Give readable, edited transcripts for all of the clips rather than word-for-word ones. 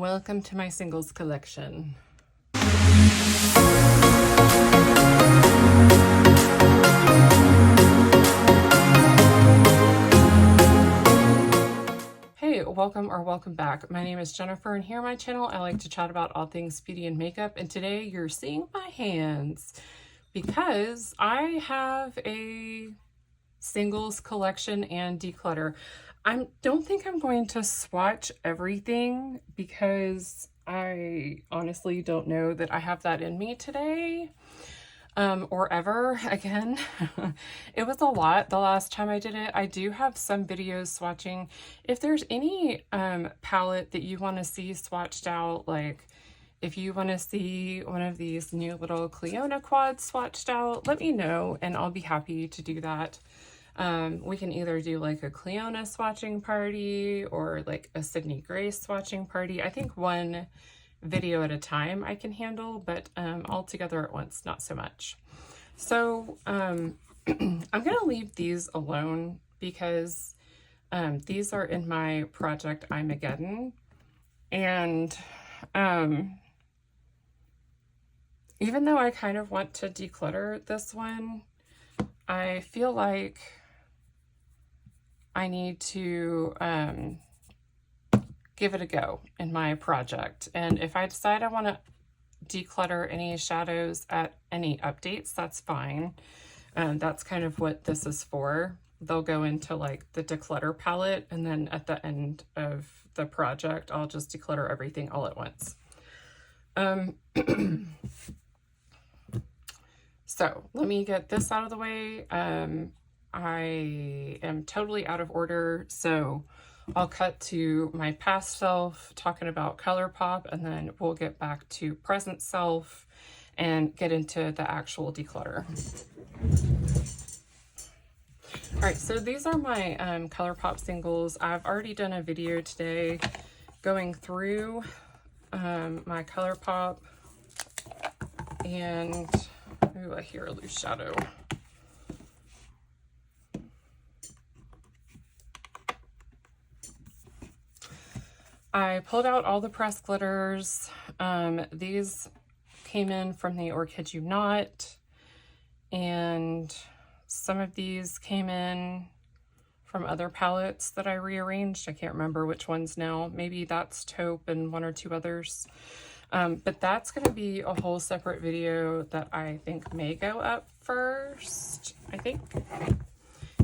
Welcome to my singles collection. Hey, welcome back. My name is Jennifer, and here on my channel I like to chat about all things beauty and makeup, and today you're seeing my hands because I have a singles collection and declutter. I don't think I'm going to swatch everything because I honestly don't know that I have that in me today or ever again. It was a lot the last time I did it. I do have some videos swatching. If there's any palette that you want to see swatched out, like if you want to see one of these new little Clionadh quads swatched out, let me know and I'll be happy to do that. We can either do like a Clionadh swatching party or like a Sydney Grace swatching party. I think one video at a time I can handle, but all together at once, not so much. So I'm gonna leave these alone because these are in my project Eyeshadow, and even though I kind of want to declutter this one, I feel like I need to give it a go in my project. And if I decide I want to declutter any shadows at any updates, that's fine. That's kind of what this is for. They'll go into like the declutter palette, and then at the end of the project, I'll just declutter everything all at once. So let me get this out of the way. I am totally out of order, so I'll cut to my past self talking about Colourpop, and then we'll get back to present self and get into the actual declutter. All right, so these are my Colourpop singles. I've already done a video today going through my Colourpop, and ooh, I hear a loose shadow. I pulled out all the pressed glitters. These came in from the Or Kid You Not, and some of these came in from other palettes that I rearranged. I can't remember which ones now. Maybe that's taupe and one or two others. But that's going to be a whole separate video that I think may go up first. I think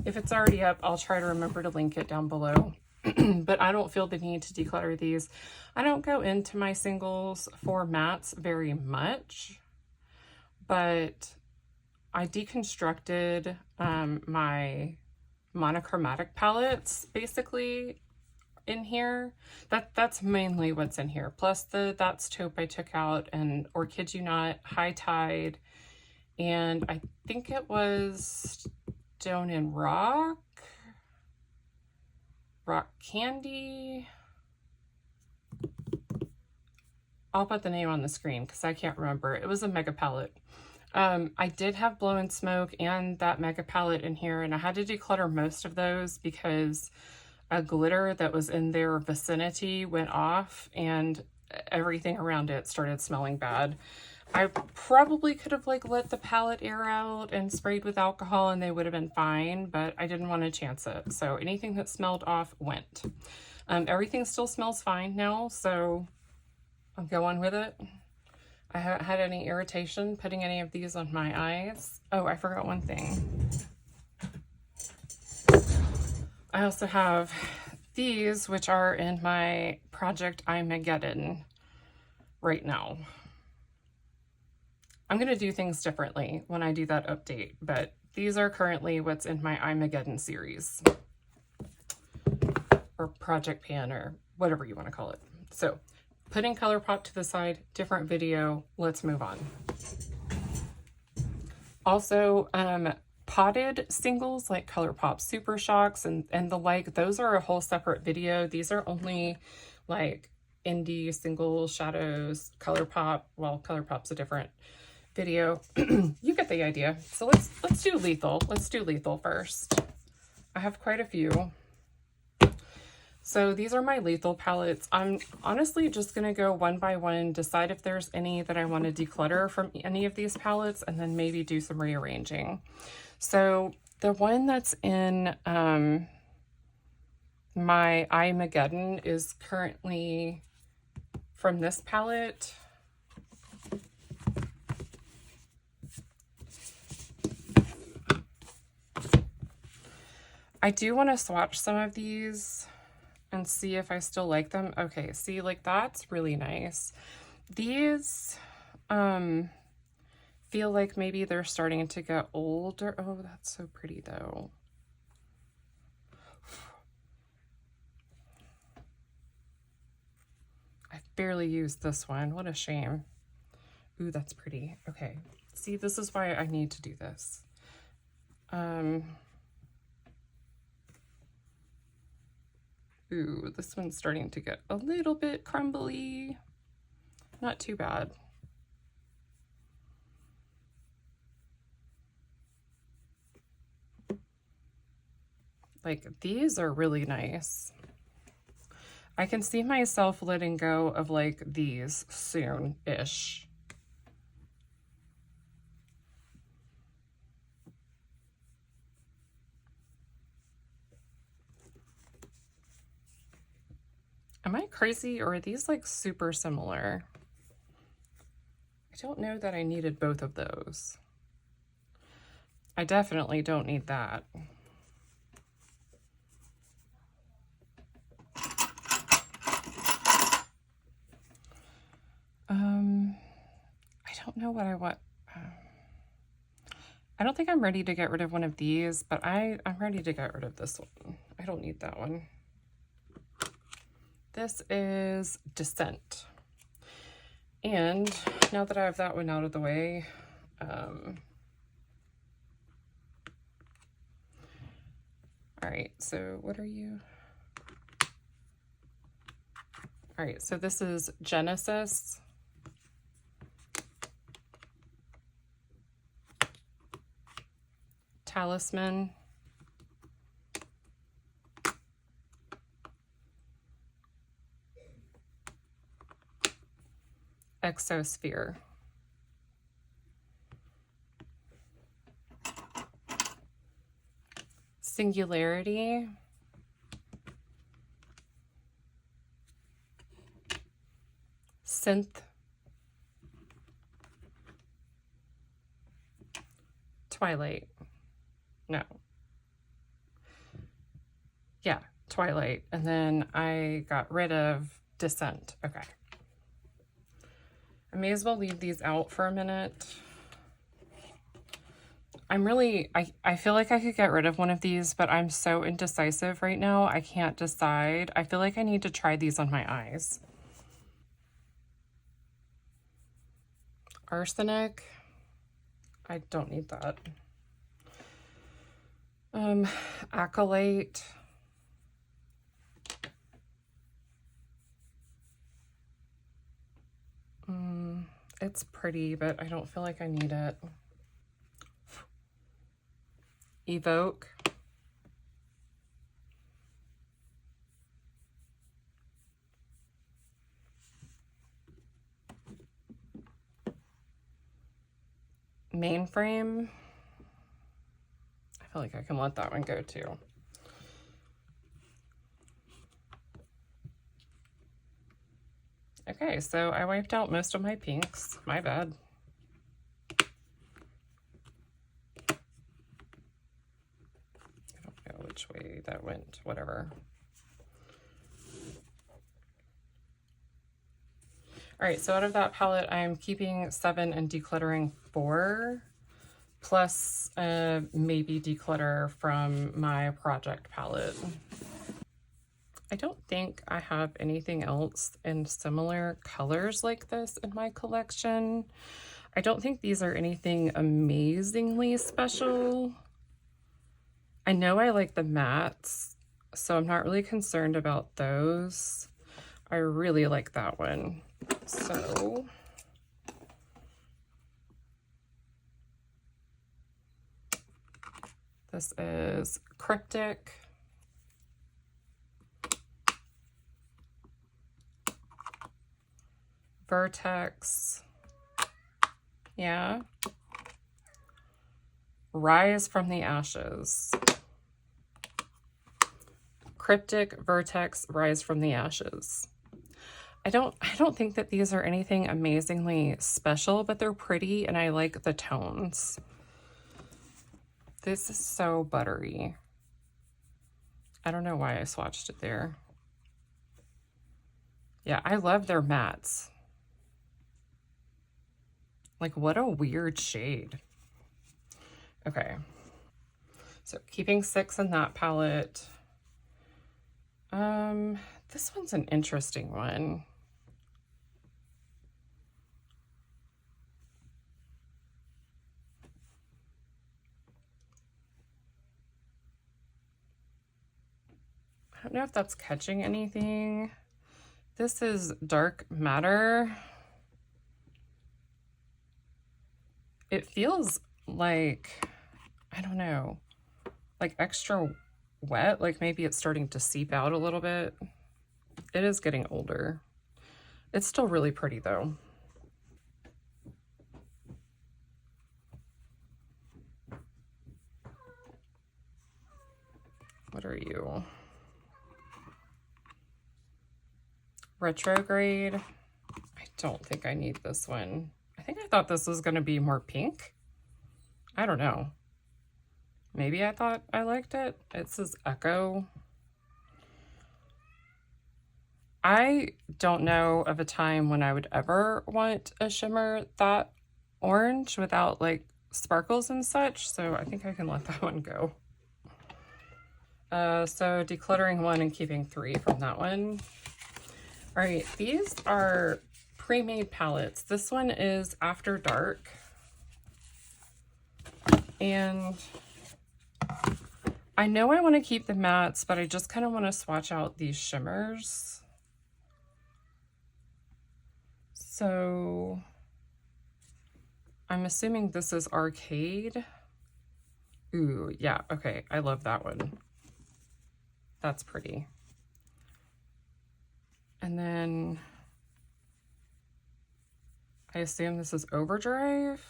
if it's already up, I'll try to remember to link it down below. But I don't feel the need to declutter these. I don't go into my singles for mattes very much, but I deconstructed my monochromatic palettes basically in here. That's mainly what's in here. Plus that's taupe I took out, and Or Kid You Not, High Tide, and I think it was Stone and Rock Candy. I'll put the name on the screen because I can't remember. It was a mega palette. I did have Blow and Smoke and that mega palette in here, and I had to declutter most of those because a glitter that was in their vicinity went off and everything around it started smelling bad. I probably could have like let the palette air out and sprayed with alcohol and they would have been fine, but I didn't want to chance it. So anything that smelled off went. Everything still smells fine now, so I'll go on with it. I haven't had any irritation putting any of these on my eyes. Oh, I forgot one thing. I also have these, which are in my project Eyeshadow right now. I'm going to do things differently when I do that update, but these are currently what's in my Eyeshadow series, or Project Pan, or whatever you want to call it. So putting Colourpop to the side, different video, let's move on. Also, potted singles like Colourpop Super Shocks and the like, those are a whole separate video. These are only like indie single shadows. Colourpop, well, Colourpop's a different video. You get the idea. So let's do lethal. Let's do lethal first. I have quite a few. So these are my lethal palettes. I'm honestly just going to go one by one, decide if there's any that I want to declutter from any of these palettes, and then maybe do some rearranging. So the one that's in my Eyemageddon is currently from this palette. I do want to swatch some of these and see if I still like them. Okay, see, like that's really nice. These feel like maybe they're starting to get older. Oh, that's so pretty though. I've barely used this one. What a shame. Ooh, that's pretty. Okay, see, this is why I need to do this. Ooh, this one's starting to get a little bit crumbly. Not too bad. Like, these are really nice. I can see myself letting go of like these soon-ish. Am I crazy, or are these like super similar? I don't know that I needed both of those. I definitely don't need that. I don't know what I want. I don't think I'm ready to get rid of one of these, but I'm ready to get rid of this one. I don't need that one. This is Descent. And now that I have that one out of the way, all right, so what are you? All right, so this is Genesis. Talisman. Exosphere. Singularity. Synth. Twilight. No. Yeah, Twilight. And then I got rid of Descent. Okay. I may as well leave these out for a minute. I feel like I could get rid of one of these, but I'm so indecisive right now. I can't decide. I feel like I need to try these on my eyes. Arsenic. I don't need that. Acolyte. It's pretty, but I don't feel like I need it. Evoke. Mainframe. I feel like I can let that one go too. Okay, so I wiped out most of my pinks. My bad. I don't know which way that went, whatever. All right, so out of that palette, I'm keeping 7 and decluttering 4, plus maybe declutter from my project palette. I don't think I have anything else in similar colors like this in my collection. I don't think these are anything amazingly special. I know I like the mattes, so I'm not really concerned about those. I really like that one. So this is Cryptic. Vertex. Yeah. Rise from the Ashes. Cryptic Vertex Rise from the Ashes. I don't think that these are anything amazingly special, but they're pretty and I like the tones. This is so buttery. I don't know why I swatched it there. Yeah, I love their mattes. Like, what a weird shade. Okay. So keeping 6 in that palette. This one's an interesting one. I don't know if that's catching anything. This is Dark Matter. It feels like, I don't know, like extra wet, like maybe it's starting to seep out a little bit. It is getting older. It's still really pretty though. What are you? Retrograde. I don't think I need this one. I think I thought this was going to be more pink. I don't know. Maybe I thought I liked it. It says Echo. I don't know of a time when I would ever want a shimmer that orange without like sparkles and such, so I think I can let that one go. So decluttering 1 and keeping 3 from that one. All right, these are pre-made palettes. This one is After Dark. And I know I want to keep the mattes, but I just kind of want to swatch out these shimmers. So I'm assuming this is Arcade. Ooh, yeah, okay, I love that one. That's pretty. And then I assume this is Overdrive.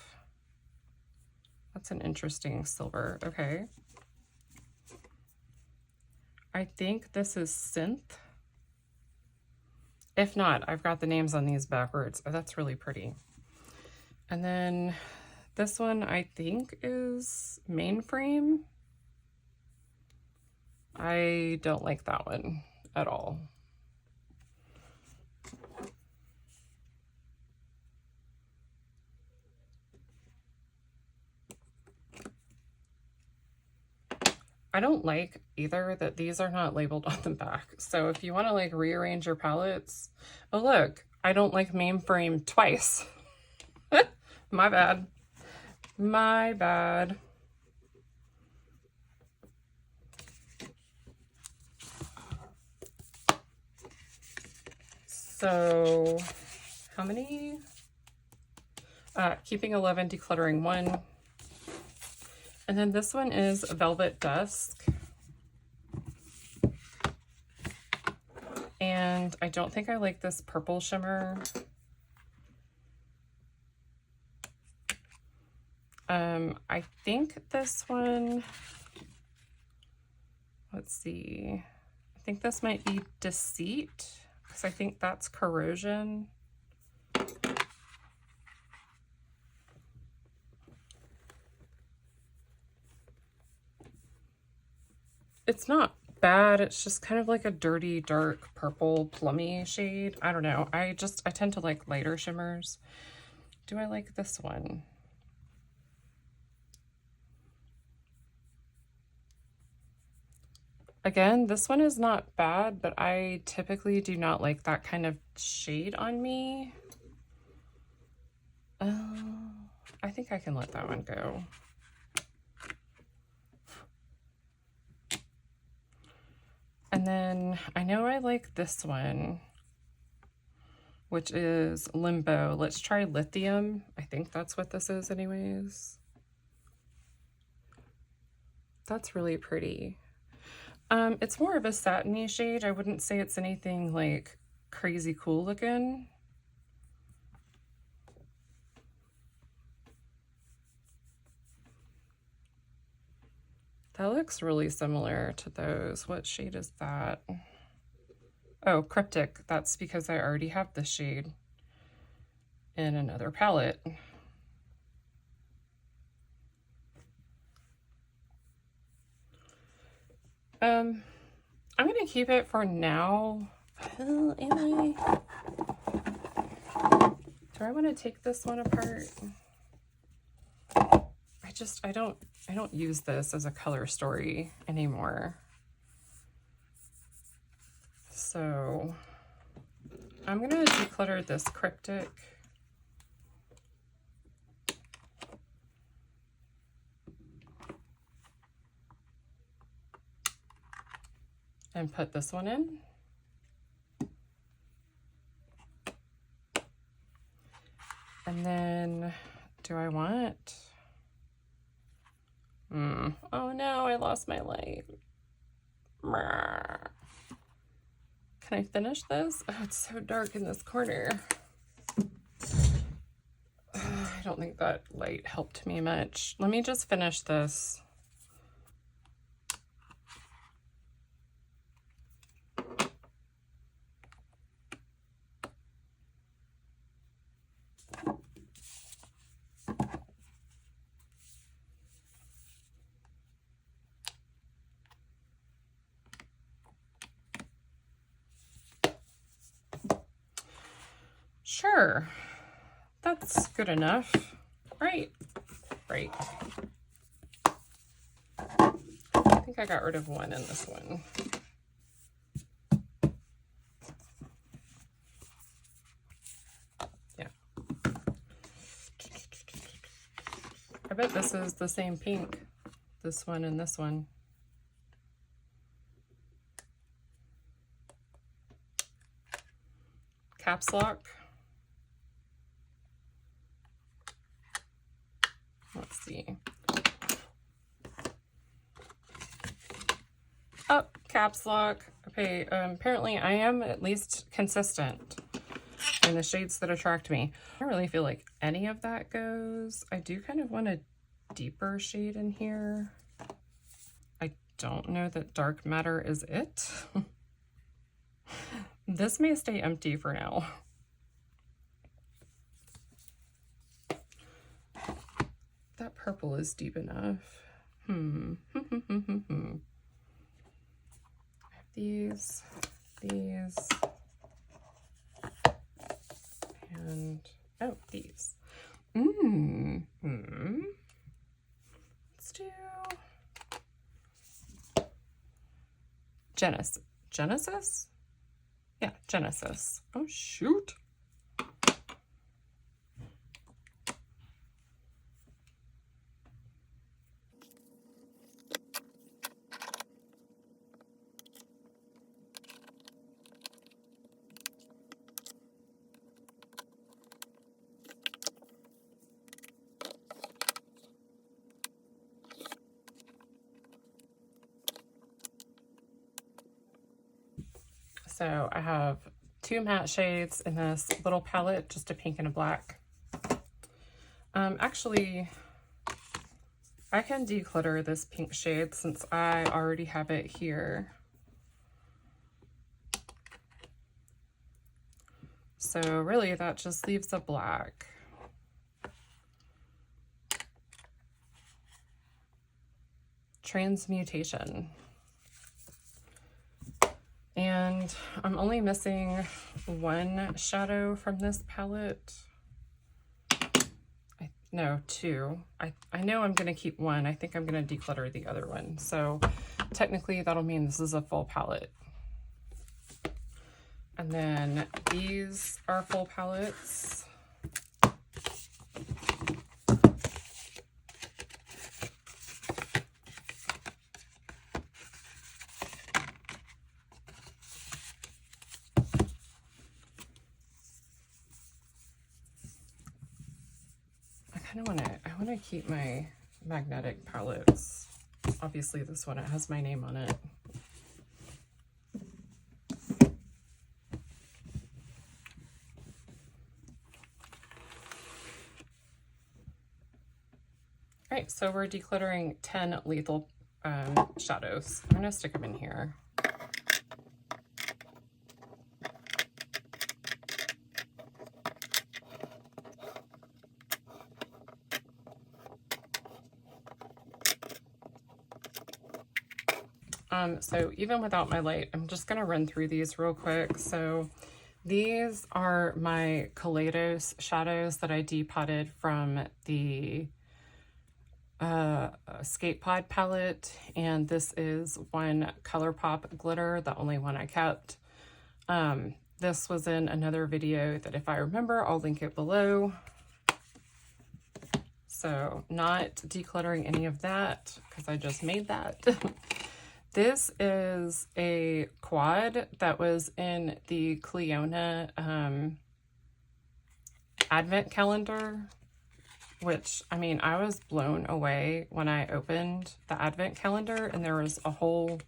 That's an interesting silver, okay. I think this is Synth. If not, I've got the names on these backwards. Oh, that's really pretty. And then this one I think is Mainframe. I don't like that one at all. I don't like either that these are not labeled on the back. So if you want to like rearrange your palettes, oh look, I don't like Mainframe twice. My bad. My bad. So how many? Keeping 11, decluttering 1. And then this one is Velvet Dusk. And I don't think I like this purple shimmer. I think this one, let's see. I think this might be Deceit, because I think that's Corrosion. It's not bad. It's just kind of like a dirty, dark purple plummy shade. I don't know. I tend to like lighter shimmers. Do I like this one? Again, this one is not bad, but I typically do not like that kind of shade on me. I think I can let that one go. And then I know I like this one, which is Limbo. Let's try Lithium. I think that's what this is anyways. That's really pretty. It's more of a satiny shade. I wouldn't say it's anything like crazy cool looking. That looks really similar to those. What shade is that? Oh, Cryptic. That's because I already have this shade in another palette. I'm gonna keep it for now. Do I want to take this one apart? I don't use this as a color story anymore. So I'm gonna declutter this Cryptic. And put this one in. And then, do I want? Oh no, I lost my light. Can I finish this? Oh, it's so dark in this corner. I don't think that light helped me much. Let me just finish this. Sure, that's good enough, right? Right. I think I got rid of one in this one. Yeah. I bet this is the same pink, this one and this one. Caps lock. Let's see. Oh, caps lock. Okay, apparently I am at least consistent in the shades that attract me. I don't really feel like any of that goes. I do kind of want a deeper shade in here. I don't know that dark matter is it. This may stay empty for now. That purple is deep enough. I have these, and oh, these. Let's do Genesis? Yeah, Genesis. Oh, shoot. So I have two matte shades in this little palette, just a pink and a black. Actually, I can declutter this pink shade since I already have it here. So really that just leaves a black. Transmutation. And I'm only missing one shadow from this palette. No, two. I know I'm going to keep one. I think I'm going to declutter the other one. So technically that'll mean this is a full palette. And then these are full palettes. I want to keep my magnetic palettes. Obviously this one, it has my name on it. All right, so we're decluttering 10 lethal shadows. I'm going to stick them in here. So even without my light, I'm just going to run through these real quick. So these are my Kaleidos shadows that I depotted from the Skate Pod palette, and this is one Colourpop glitter, the only one I kept. This was in another video that if I remember, I'll link it below. So not decluttering any of that because I just made that. This is a quad that was in the Clionadh advent calendar, which, I mean, I was blown away when I opened the advent calendar and there was a whole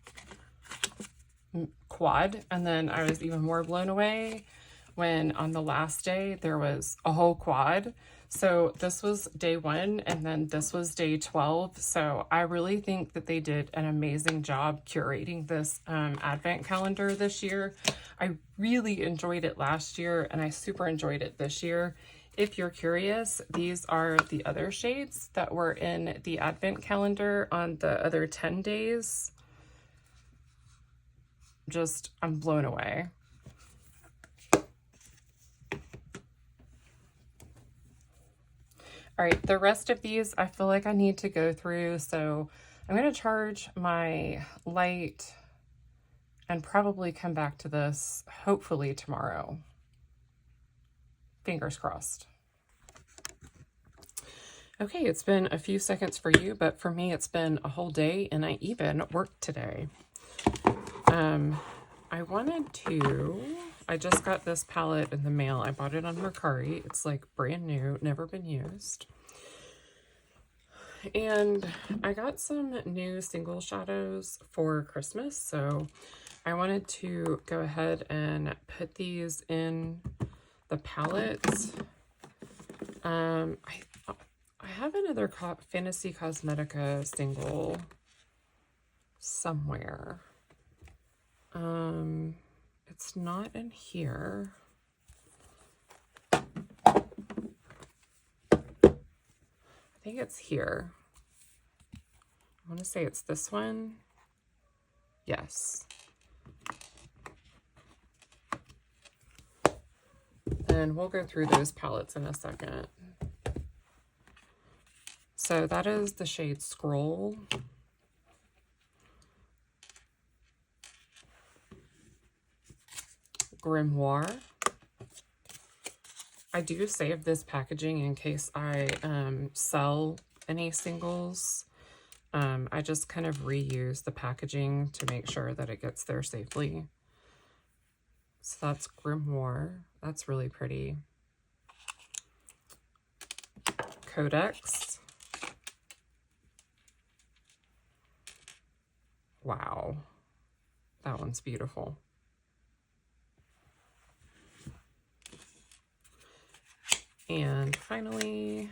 quad, and then I was even more blown away when on the last day there was a whole quad. So this was day 1 and then this was day 12. So I really think that they did an amazing job curating this advent calendar this year. I really enjoyed it last year and I super enjoyed it this year. If you're curious, these are the other shades that were in the advent calendar on the other 10 days. Just, I'm blown away. All right, the rest of these I feel like I need to go through, so I'm going to charge my light and probably come back to this hopefully tomorrow. Fingers crossed. Okay, it's been a few seconds for you, but for me it's been a whole day, and I even worked today. I just got this palette in the mail. I bought it on Mercari. It's like brand new, never been used. And I got some new single shadows for Christmas, so I wanted to go ahead and put these in the palettes. I have another Fantasy Cosmetica single somewhere. It's not in here. I think it's here. I want to say it's this one. Yes. And we'll go through those palettes in a second. So that is the shade Scroll. Grimoire. I do save this packaging in case I sell any singles. I just kind of reuse the packaging to make sure that it gets there safely. So that's Grimoire. That's really pretty. Codex. Wow. That one's beautiful. And finally,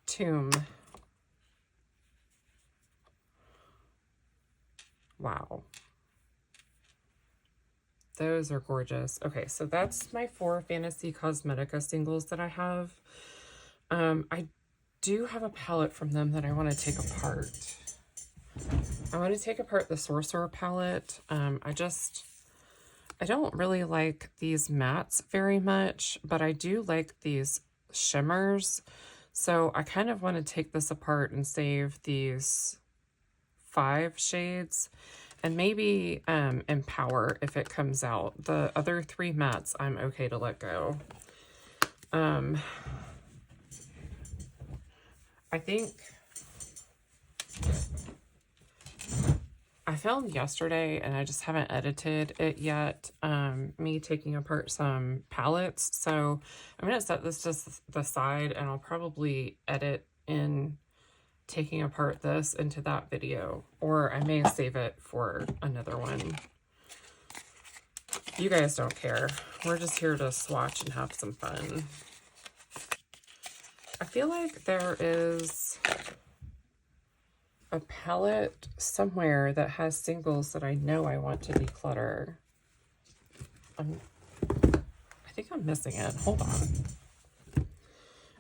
Tomb. Wow. Those are gorgeous. Okay, so that's my 4 Fantasy Cosmetica singles that I have. I do have a palette from them that I want to take apart. I want to take apart the Sorcerer palette. I don't really like these mattes very much, but I do like these shimmers. So I kind of want to take this apart and save these 5 shades and maybe Empower if it comes out. The other 3 mattes I'm okay to let go. I think I filmed yesterday and I just haven't edited it yet, me taking apart some palettes. So I'm going to set this to the side and I'll probably edit in taking apart this into that video, or I may save it for another one. You guys don't care. We're just here to swatch and have some fun. I feel like there is a palette somewhere that has singles that I know I want to declutter. I think I'm missing it. Hold on.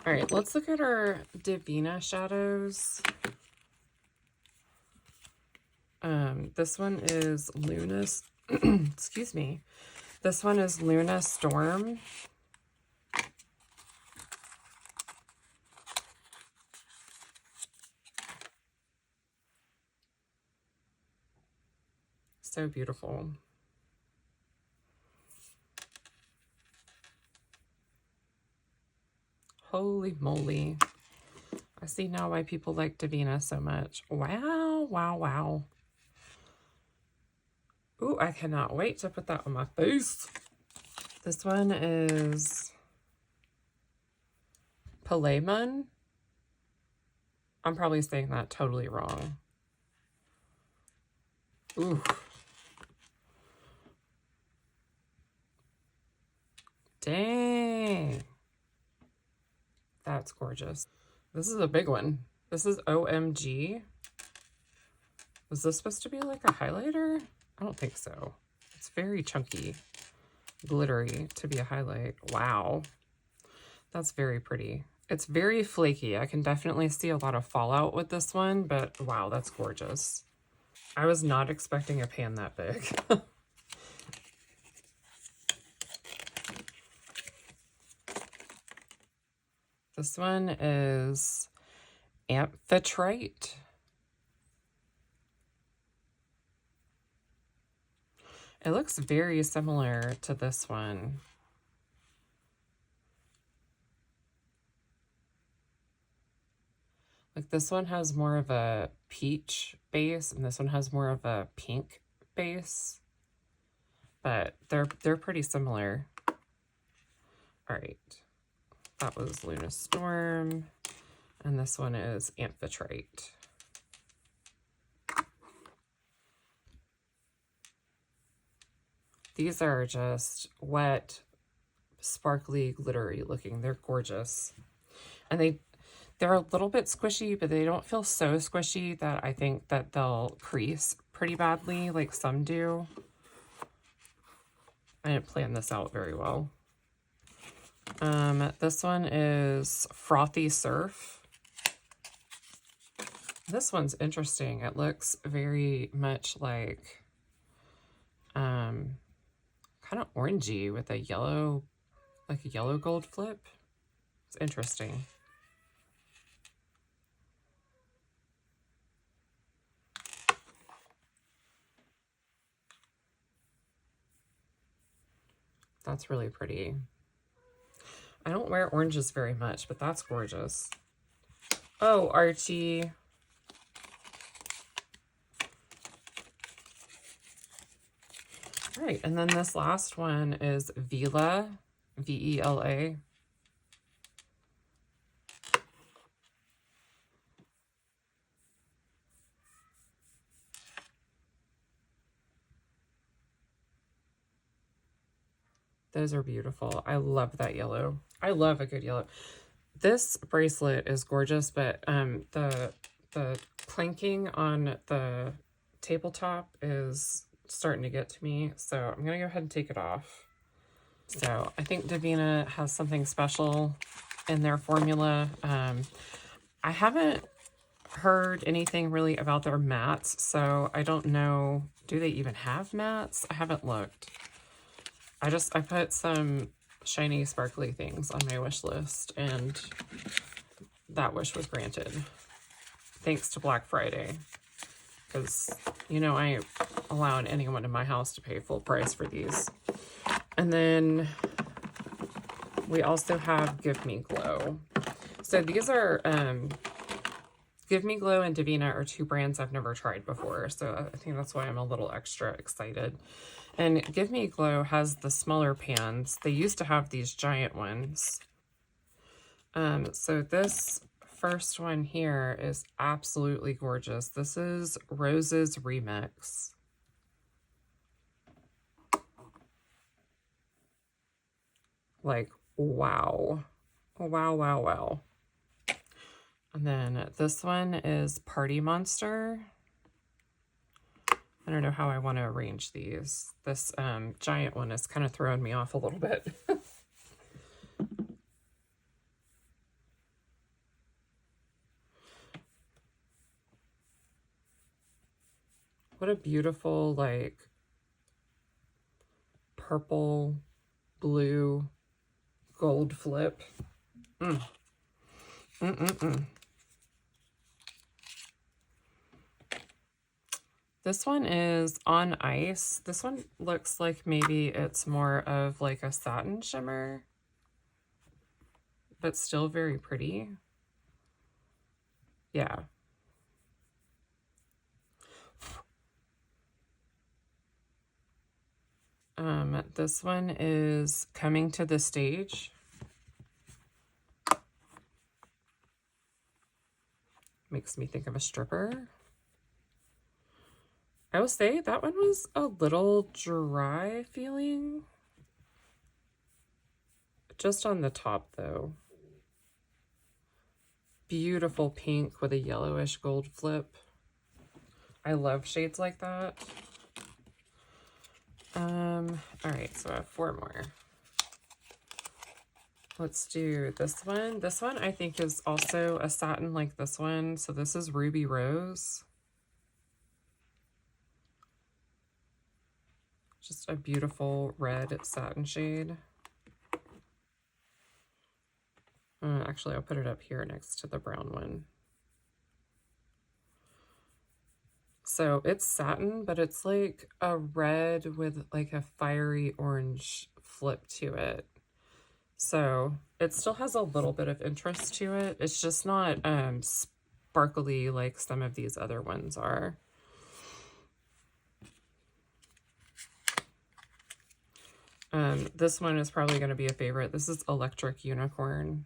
All right, let's look at our Devinah shadows. This one is Luna's, excuse me. This one is Luna Storm. So beautiful. Holy moly. I see now why people like Devinah so much. Wow, wow, wow. Ooh, I cannot wait to put that on my face. This one is Palemon. I'm probably saying that totally wrong. Ooh. Dang. That's gorgeous. This is a big one. This is OMG. Was this supposed to be like a highlighter? I don't think so. It's very chunky, glittery to be a highlight. Wow. That's very pretty. It's very flaky. I can definitely see a lot of fallout with this one, but wow, that's gorgeous. I was not expecting a pan that big. This one is Amphitrite. It looks very similar to this one. Like this one has more of a peach base and this one has more of a pink base. But they're pretty similar. All right. That was Luna Storm. And this one is Amphitrite. These are just wet, sparkly, glittery looking. They're gorgeous. And they're a little bit squishy, but they don't feel so squishy that I think that they'll crease pretty badly like some do. I didn't plan this out very well. This one is Frothy Surf. This one's interesting. It looks very much like kind of orangey with a yellow, like a yellow gold flip. It's interesting. That's really pretty. I don't wear oranges very much, but that's gorgeous. Oh, Archie. All right, and then this last one is Vela, V-E-L-A. Those are beautiful. I love that yellow. I love a good yellow. This bracelet is gorgeous, but the clanking on the tabletop is starting to get to me, so I'm gonna go ahead and take it off. So I think Devinah has something special in their formula. I haven't heard anything really about their mattes, so I don't know. Do they even have mattes? I haven't looked. I put some shiny, sparkly things on my wish list, and that wish was granted. Thanks to Black Friday. Because, you know, I ain't allowing anyone in my house to pay full price for these. And then we also have Give Me Glow. So these are, Give Me Glow and Devinah are two brands I've never tried before. So I think that's why I'm a little extra excited. And Give Me Glow has the smaller pans. They used to have these giant ones. So this first one here is absolutely gorgeous. This is Rose's Remix. Like, wow. Wow, wow, wow. And then this one is Party Monster. I don't know how I want to arrange these. This giant one is kind of throwing me off a little bit. What a beautiful, like, purple, blue, gold flip. This one is on ice. This one looks like maybe it's more of like a satin shimmer, but still very pretty. Yeah. This one is Coming to the Stage. Makes me think of a stripper. I will say that one was a little dry feeling. Just on the top though. Beautiful pink with a yellowish gold flip. I love shades like that. All right, so I have 4 more. Let's do this one. This one I think is also a satin like this one. So this is Ruby Rose. Just a beautiful red satin shade. Actually, I'll put it up here next to the brown one. So it's satin, but it's like a red with like a fiery orange flip to it. So it still has a little bit of interest to it. It's just not sparkly like some of these other ones are. This one is probably going to be a favorite. This is Electric Unicorn.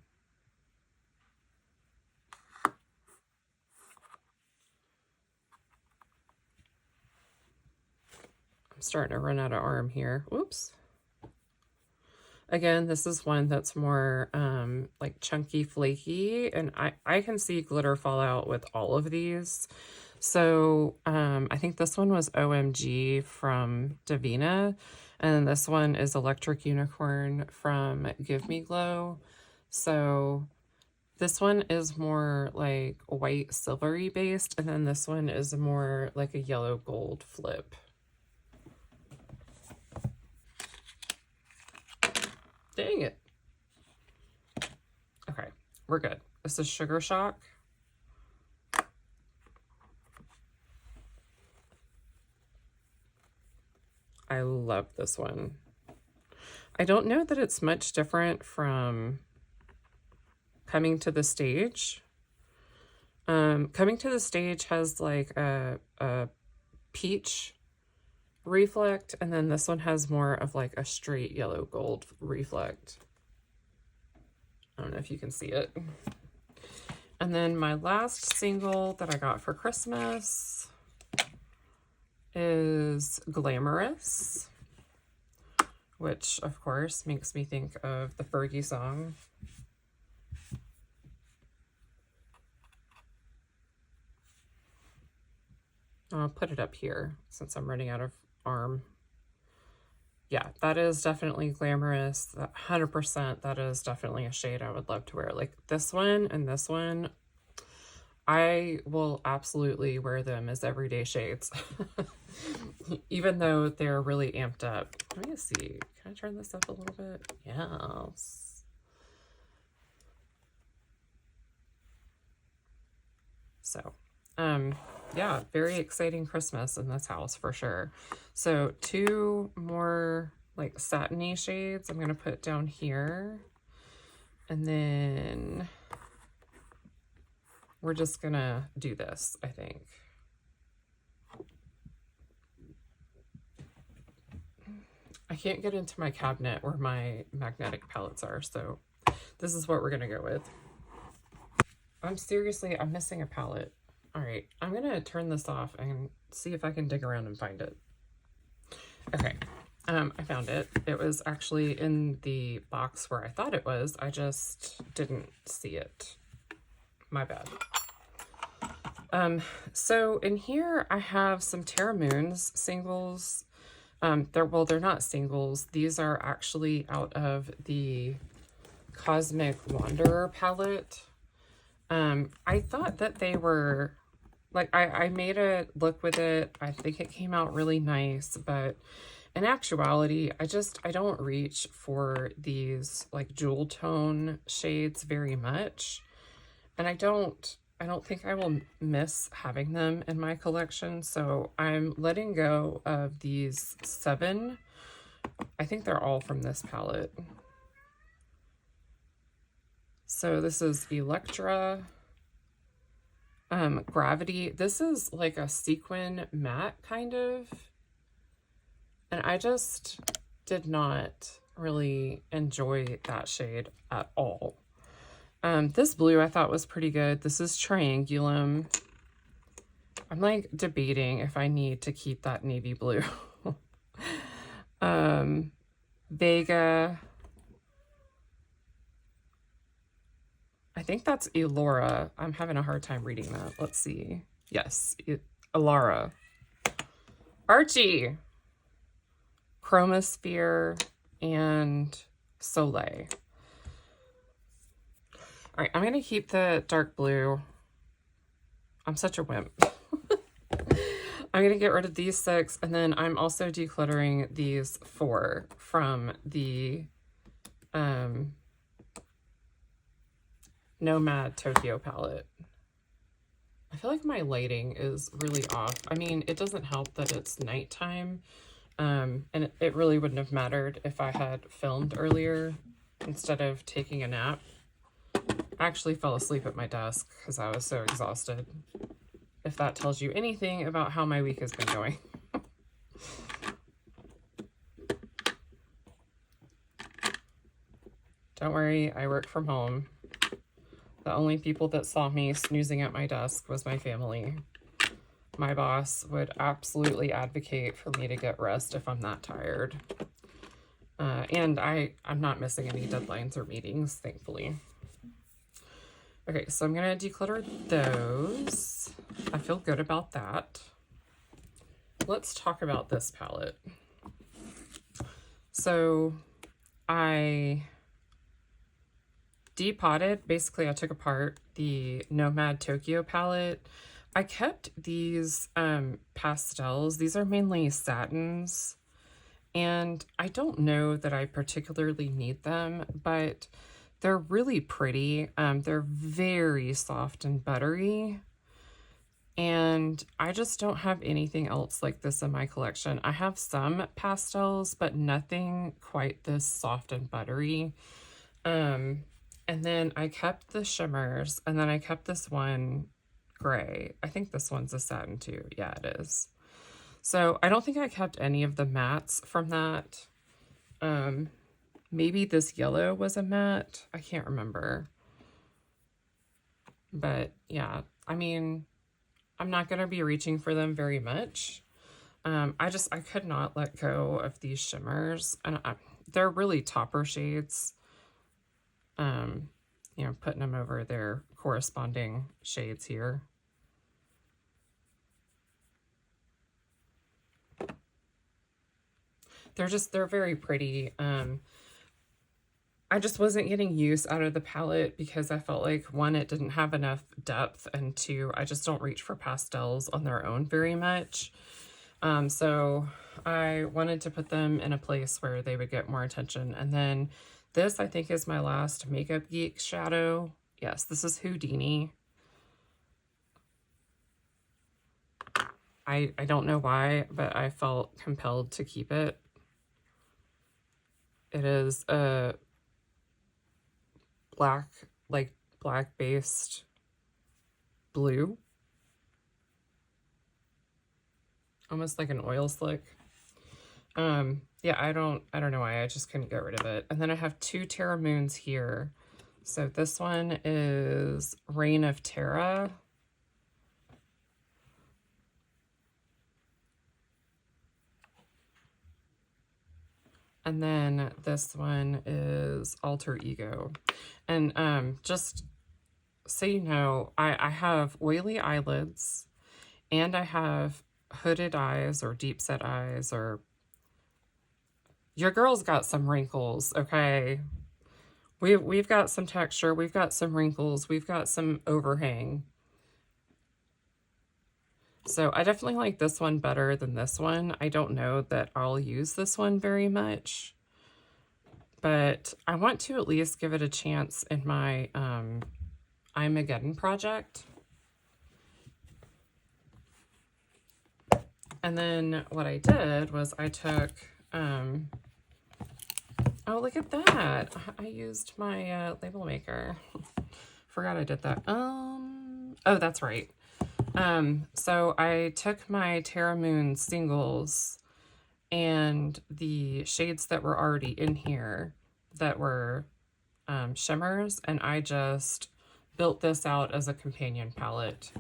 I'm starting to run out of arm here. Whoops. Again, this is one that's more like chunky, flaky, and I can see glitter fall out with all of these. So I think this one was OMG from Devinah, and this one is Electric Unicorn from Give Me Glow. So this one is more like white silvery based, and then this one is more like a yellow gold flip. Dang it. Okay, we're good. This is Sugar Shock. I love this one. I don't know that it's much different from Coming to the Stage. Coming to the Stage has like a peach reflect, and then this one has more of like a straight yellow gold reflect. I don't know if you can see it. And then my last single that I got for Christmas is Glamorous, which of course makes me think of the Fergie song. I'll put it up here since I'm running out of arm. Yeah, that is definitely Glamorous. 100%, that is definitely a shade I would love to wear. Like this one and this one, I will absolutely wear them as everyday shades. Even though they're really amped up. Let me see. Can I turn this up a little bit? Yes. So, yeah, very exciting Christmas in this house for sure. So 2 more like satiny shades I'm going to put down here. And then we're just going to do this, I think. I can't get into my cabinet where my magnetic palettes are, so this is what we're going to go with. I'm missing a palette. All right, I'm going to turn this off and see if I can dig around and find it. Okay, I found it. It was actually in the box where I thought it was. I just didn't see it. my bad. So in here I have some Terra Moons singles. They're not singles. These are actually out of the Cosmic Wanderer palette. I thought that they were, like, I made a look with it. I think it came out really nice, but in actuality, I don't reach for these, like, jewel tone shades very much. And I don't think I will miss having them in my collection. So I'm letting go of these 7. I think they're all from this palette. So this is Electra, Gravity. This is like a sequin matte kind of. And I just did not really enjoy that shade at all. This blue I thought was pretty good. This is Triangulum. I'm like debating if I need to keep that navy blue. Vega. I think that's Elora. I'm having a hard time reading that. Let's see. Yes, Elara. Archie. Chromosphere and Soleil. All right, I'm going to keep the dark blue. I'm such a wimp. I'm going to get rid of these 6, and then I'm also decluttering these 4 from the Nomad Tokyo palette. I feel like my lighting is really off. I mean, it doesn't help that it's nighttime, and it really wouldn't have mattered if I had filmed earlier instead of taking a nap. I actually fell asleep at my desk because I was so exhausted. If that tells you anything about how my week has been going. Don't worry, I work from home. The only people that saw me snoozing at my desk was my family. My boss would absolutely advocate for me to get rest if I'm that tired. And I'm not missing any deadlines or meetings, thankfully. Okay, so I'm going to declutter those. I feel good about that. Let's talk about this palette. So I depotted, basically I took apart the Nomad Tokyo palette. I kept these pastels. These are mainly satins. And I don't know that I particularly need them, but they're really pretty. They're very soft and buttery. And I just don't have anything else like this in my collection. I have some pastels, but nothing quite this soft and buttery. And then I kept the shimmers, and then I kept this one gray. I think this one's a satin too. Yeah, it is. So I don't think I kept any of the mattes from that. Maybe this yellow was a matte. I can't remember. But yeah, I mean, I'm not going to be reaching for them very much. I could not let go of these shimmers. And they're really topper shades. You know, putting them over their corresponding shades here. They're very pretty. I just wasn't getting use out of the palette because I felt like, 1, it didn't have enough depth, and 2, I just don't reach for pastels on their own very much. So I wanted to put them in a place where they would get more attention. And then this, I think, is my last Makeup Geek shadow. Yes, this is Houdini. I don't know why, but I felt compelled to keep it. It is a black based blue, almost like an oil slick. Yeah, I don't know why, I just couldn't get rid of it. And then I have 2 Terra Moons here. So this one is Reign of Terra. And then this one is Alter Ego. And just so you know, I have oily eyelids and I have hooded eyes or deep set eyes, or your girl's got some wrinkles, okay? We've got some texture, we've got some wrinkles, we've got some overhang. So I definitely like this one better than this one. I don't know that I'll use this one very much, but I want to at least give it a chance in my Eyemageddon project. And then what I did was I took, oh, look at that. I used my label maker. Forgot I did that. Oh, that's right. So I took my Terra Moon singles and the shades that were already in here that were shimmers, and I just built this out as a companion palette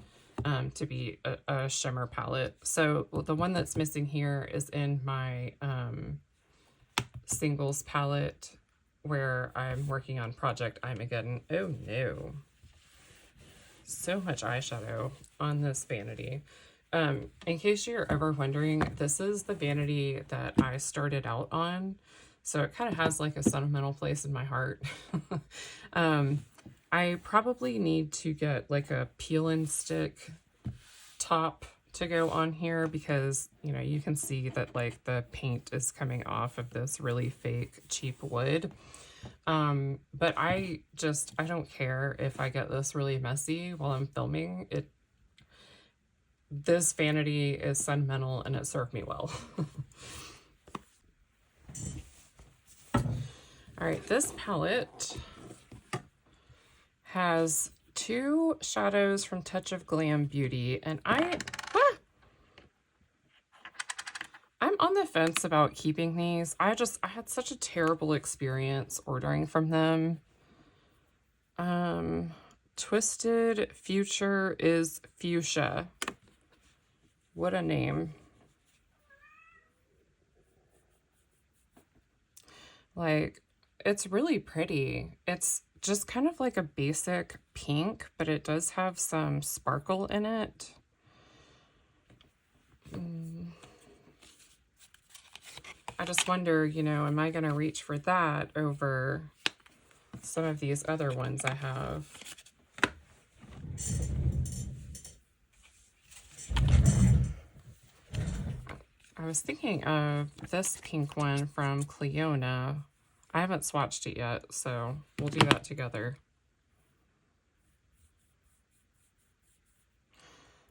to be a shimmer palette. So the one that's missing here is in my singles palette where I'm working on Project Eyemageddon. Oh no. So much eyeshadow on this vanity. In case you're ever wondering, this is the vanity that I started out on. So it kind of has like a sentimental place in my heart. I probably need to get like a peel and stick top to go on here because, you know, you can see that like the paint is coming off of this really fake cheap wood. But I don't care if I get this really messy while I'm filming it. This vanity is sentimental and it served me well. All right, this palette has 2 shadows from Touch of Glam Beauty, and I'm on the fence about keeping these. I had such a terrible experience ordering from them. Twisted Future is Fuchsia. What a name. Like, it's really pretty. It's just kind of like a basic pink, but it does have some sparkle in it. I just wonder, you know, am I going to reach for that over some of these other ones I have? I was thinking of this pink one from Clionadh. I haven't swatched it yet, so we'll do that together.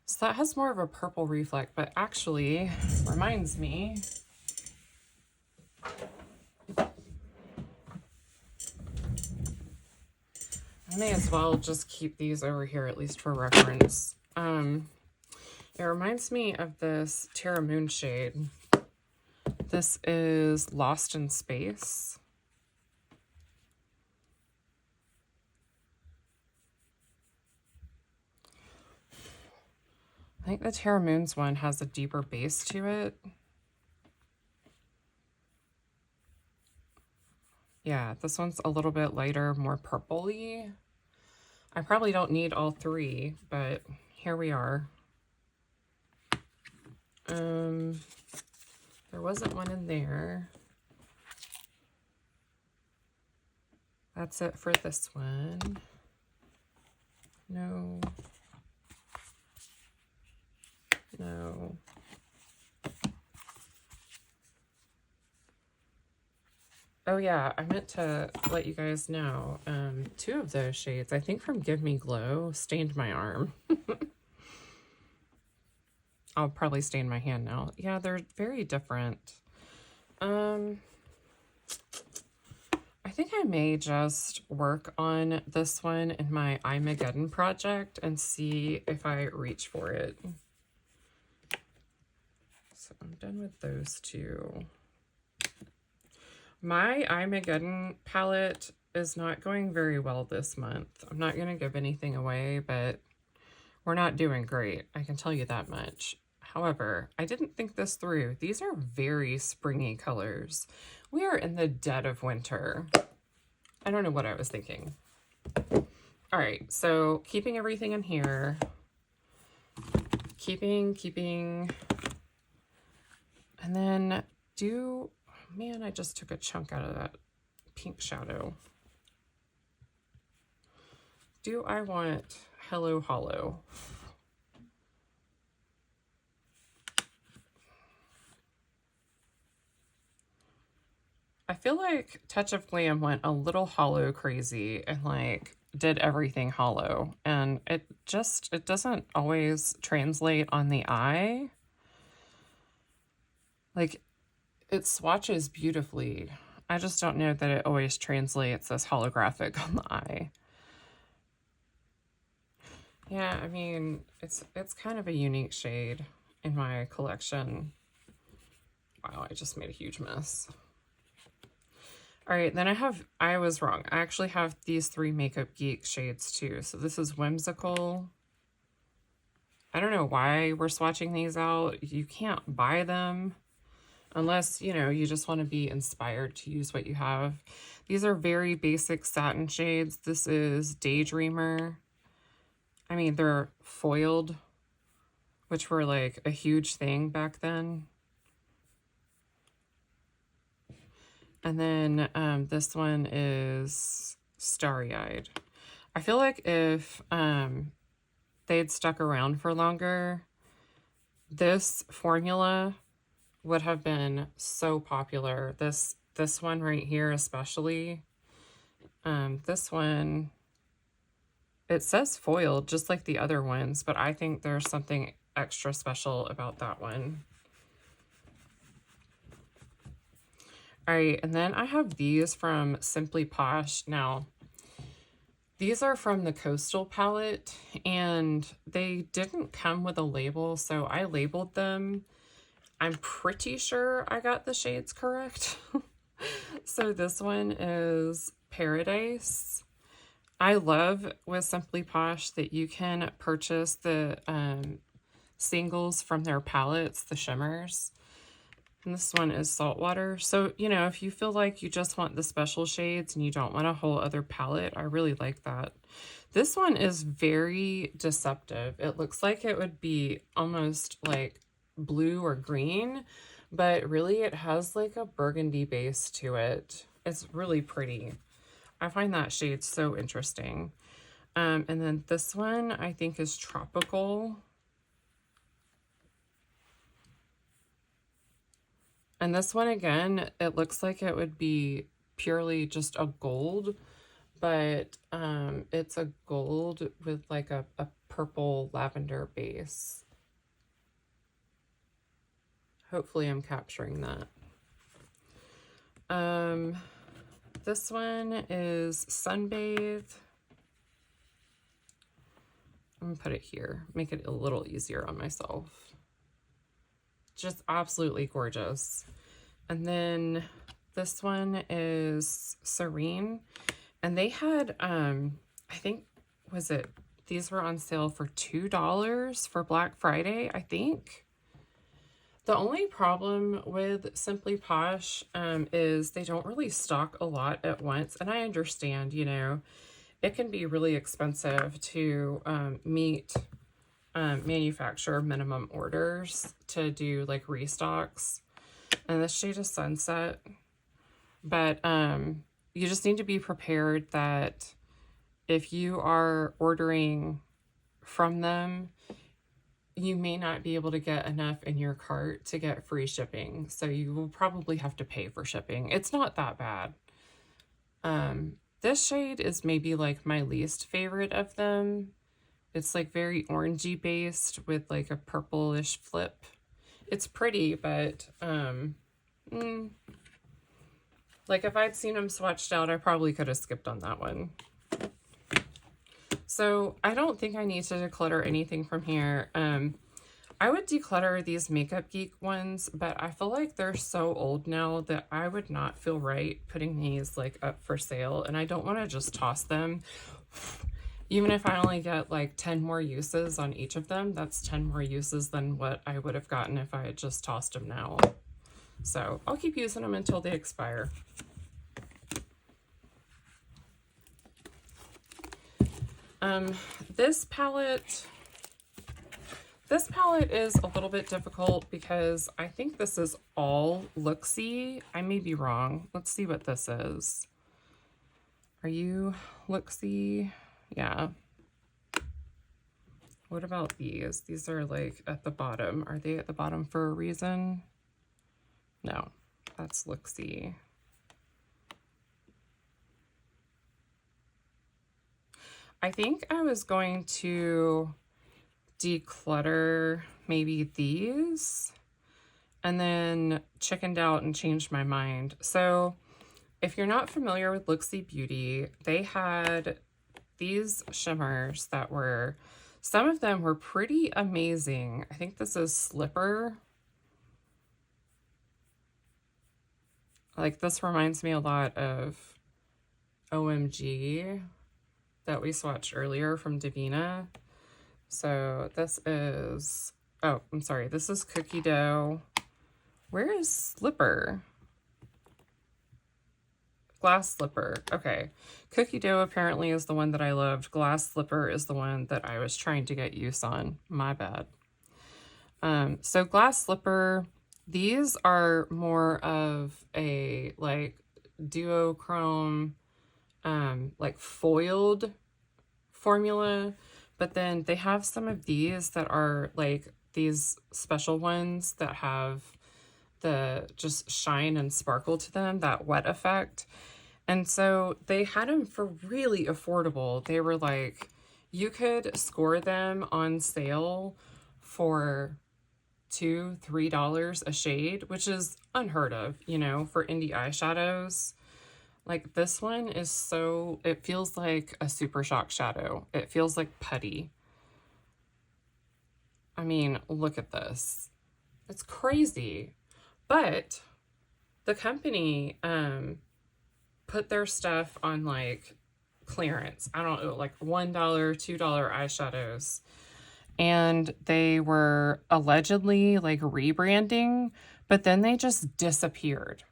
So that has more of a purple reflect, but actually reminds me, I may as well just keep these over here, at least for reference. It reminds me of this Terra Moon shade. This is Lost in Space. I think the Terra Moons one has a deeper base to it. Yeah, this one's a little bit lighter, more purpley. I probably don't need all 3, but here we are. There wasn't one in there. That's it for this one. No. No. Oh yeah, I meant to let you guys know, 2 of those shades, I think from Give Me Glow, stained my arm. I'll probably stain my hand now. Yeah, they're very different. I think I may just work on this one in my Eyemageddon project and see if I reach for it. So I'm done with those 2. My Eyemageddon palette is not going very well this month. I'm not going to give anything away, but we're not doing great. I can tell you that much. However, I didn't think this through. These are very springy colors. We are in the dead of winter. I don't know what I was thinking. All right, so keeping everything in here. Keeping. And then man, I just took a chunk out of that pink shadow. Do I want Hello Hollow? I feel like Touch of Glam went a little hollow crazy and like did everything hollow, and it doesn't always translate on the eye. Like, it swatches beautifully. I just don't know that it always translates as holographic on the eye. Yeah, I mean, it's kind of a unique shade in my collection. Wow, I just made a huge mess. All right, then I was wrong. I actually have these 3 Makeup Geek shades too. So this is Whimsical. I don't know why we're swatching these out. You can't buy them unless, you know, you just want to be inspired to use what you have. These are very basic satin shades. This is Daydreamer. I mean, they're foiled, which were like a huge thing back then. And then this one is Starry Eyed. I feel like if they'd stuck around for longer, this formula would have been so popular. This one right here especially. This one, it says foiled just like the other ones, but I think there's something extra special about that one. All right, and then I have these from Simply Posh. Now, these are from the Coastal palette, and they didn't come with a label, so I labeled them. I'm pretty sure I got the shades correct. So this one is Paradise. I love with Simply Posh that you can purchase the singles from their palettes, the shimmers. And this one is Saltwater. So, you know, if you feel like you just want the special shades and you don't want a whole other palette, I really like that. This one is very deceptive. It looks like it would be almost like blue or green, but really it has like a burgundy base to it. It's really pretty. I find that shade so interesting. And then this one I think is Tropical. And this one, again, it looks like it would be purely just a gold, but it's a gold with like a purple lavender base. Hopefully I'm capturing that. This one is Sunbathe. I'm gonna put it here, make it a little easier on myself. Just absolutely gorgeous. And then this one is Serene, and they had I think, these were on sale for $2 for Black Friday, I think. The only problem with Simply Posh is they don't really stock a lot at once, and I understand, you know, it can be really expensive to meet manufacturer minimum orders to do like restocks. And this shade is Sunset, but you just need to be prepared that if you are ordering from them, you may not be able to get enough in your cart to get free shipping, so you will probably have to pay for shipping. It's not that bad. This shade is maybe like my least favorite of them. It's like very orangey based with like a purplish flip. It's pretty, but like if I'd seen them swatched out, I probably could have skipped on that one. So I don't think I need to declutter anything from here. I would declutter these Makeup Geek ones, but I feel like they're so old now that I would not feel right putting these like up for sale, and I don't want to just toss them. Even if I only get like 10 more uses on each of them, that's 10 more uses than what I would have gotten if I had just tossed them now. So I'll keep using them until they expire. Um, this palette is a little bit difficult because I think this is all Looksee. I may be wrong. Let's see what this is. Are you Looksee? Yeah. What about these? These are like at the bottom. Are they at the bottom for a reason? No, that's Looksee. I think I was going to declutter maybe these and then chickened out and changed my mind. So if you're not familiar with Looksee Beauty, they had these shimmers that were, some of them were pretty amazing. I think this is Slipper. Like, this reminds me a lot of OMG that we swatched earlier from Devinah. So this is, oh, I'm sorry, this is Cookie Dough. Where is Slipper? Glass Slipper. Okay. Cookie Dough apparently is the one that I loved. Glass Slipper is the one that I was trying to get use on. My bad. So Glass Slipper, these are more of a like duochrome, like foiled formula, but then they have some of these that are like these special ones that have the just shine and sparkle to them, that wet effect. And so they had them for really affordable. They were like, you could score them on sale for $2-3 a shade, which is unheard of, you know, for indie eyeshadows. Like this one is so, it feels like a Super Shock shadow. It feels like putty. I mean, look at this. It's crazy. But the company put their stuff on like clearance. I don't know, like $1, $2 eyeshadows. And they were allegedly like rebranding, but then they just disappeared.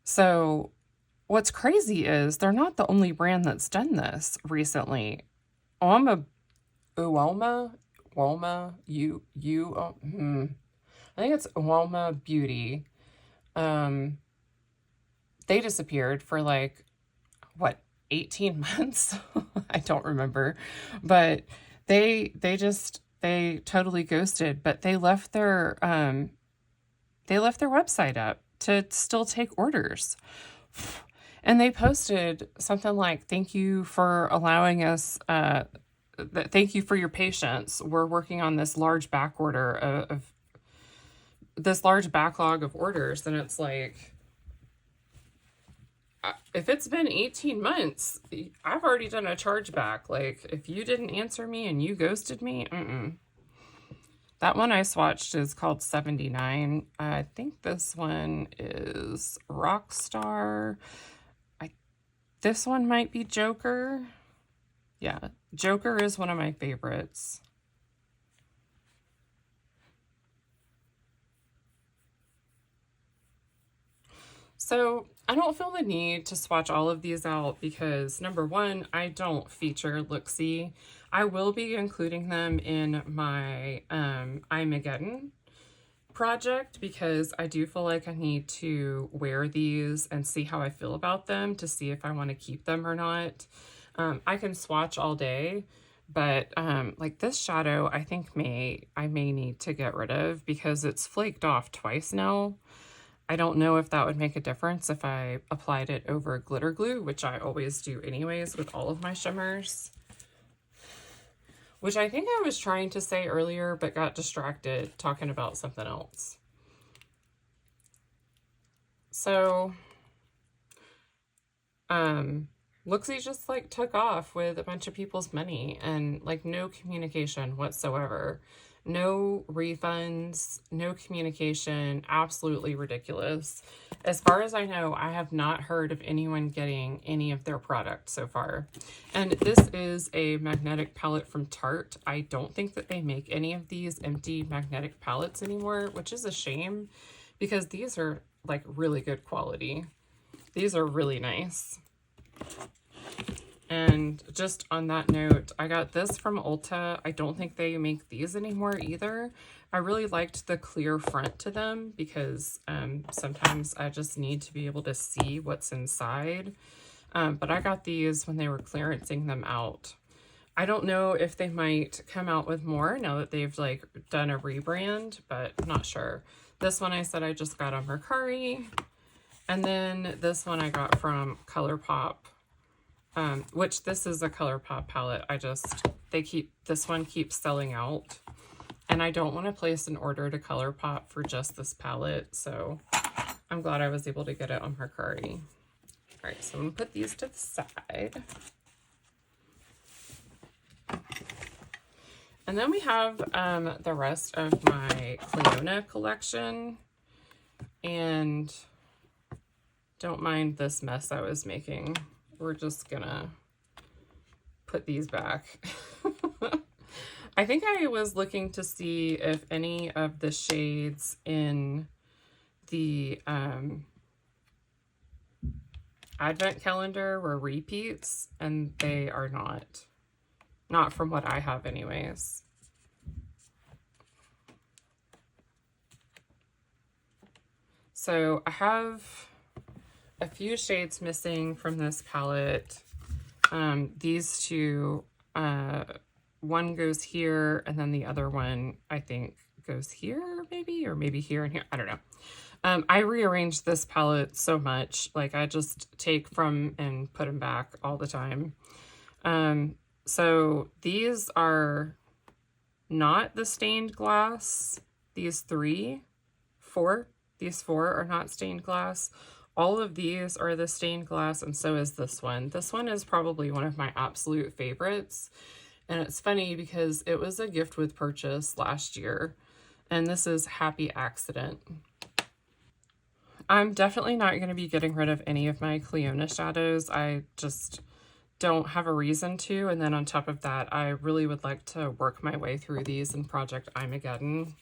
So what's crazy is they're not the only brand that's done this recently. I think it's Uoma Beauty. They disappeared for like, what, 18 months? I don't remember. But they totally ghosted, but they left their website up to still take orders. And they posted something like, thank you for allowing us, thank you for your patience. We're working on this large back order of this large backlog of orders. And it's like, if it's been 18 months, I've already done a chargeback. Like, if you didn't answer me and you ghosted me, That one I swatched is called 79. I think this one is Rockstar. This one might be Joker. Yeah, Joker is one of my favorites. So I don't feel the need to swatch all of these out because, number one, I don't feature Looksee. I will be including them in my Imageddon project because I do feel like I need to wear these and see how I feel about them to see if I want to keep them or not. I can swatch all day, but like this shadow, I think I may need to get rid of because it's flaked off twice now. I don't know if that would make a difference if I applied it over glitter glue, which I always do anyways with all of my shimmers. Which I think I was trying to say earlier, but got distracted talking about something else. So, Looksee just like took off with a bunch of people's money and like no communication whatsoever. No refunds, no communication, absolutely ridiculous. As far as I know, I have not heard of anyone getting any of their product so far. And this is a magnetic palette from Tarte. I don't think that they make any of these empty magnetic palettes anymore, which is a shame because these are like really good quality. These are really nice. And just on that note, I got this from Ulta. I don't think they make these anymore either. I really liked the clear front to them because sometimes I just need to be able to see what's inside. But I got these when they were clearancing them out. I don't know if they might come out with more now that they've like done a rebrand, but I'm not sure. This one I said I just got on Mercari. And then this one I got from Colourpop. Which this is a Colourpop palette. This one keeps selling out. And I don't want to place an order to Colourpop for just this palette. So I'm glad I was able to get it on Mercari. All right, so I'm going to put these to the side. And then we have the rest of my Clionadh collection. And don't mind this mess I was making. We're just gonna put these back. I think I was looking to see if any of the shades in the advent calendar were repeats, and they are not. Not from what I have anyways. So I have a few shades missing from this palette. These two, one goes here, and then the other one, I think, goes here, maybe, or maybe here and here. I don't know. I rearranged this palette so much. Like, I just take from and put them back all the time. So these are not the stained glass. These four are not stained glass. All of these are the stained glass, and so is this one. This one is probably one of my absolute favorites. And it's funny because it was a gift with purchase last year. And this is Happy Accident. I'm definitely not going to be getting rid of any of my Clionadh shadows. I just don't have a reason to. And then on top of that, I really would like to work my way through these in Project Armageddon.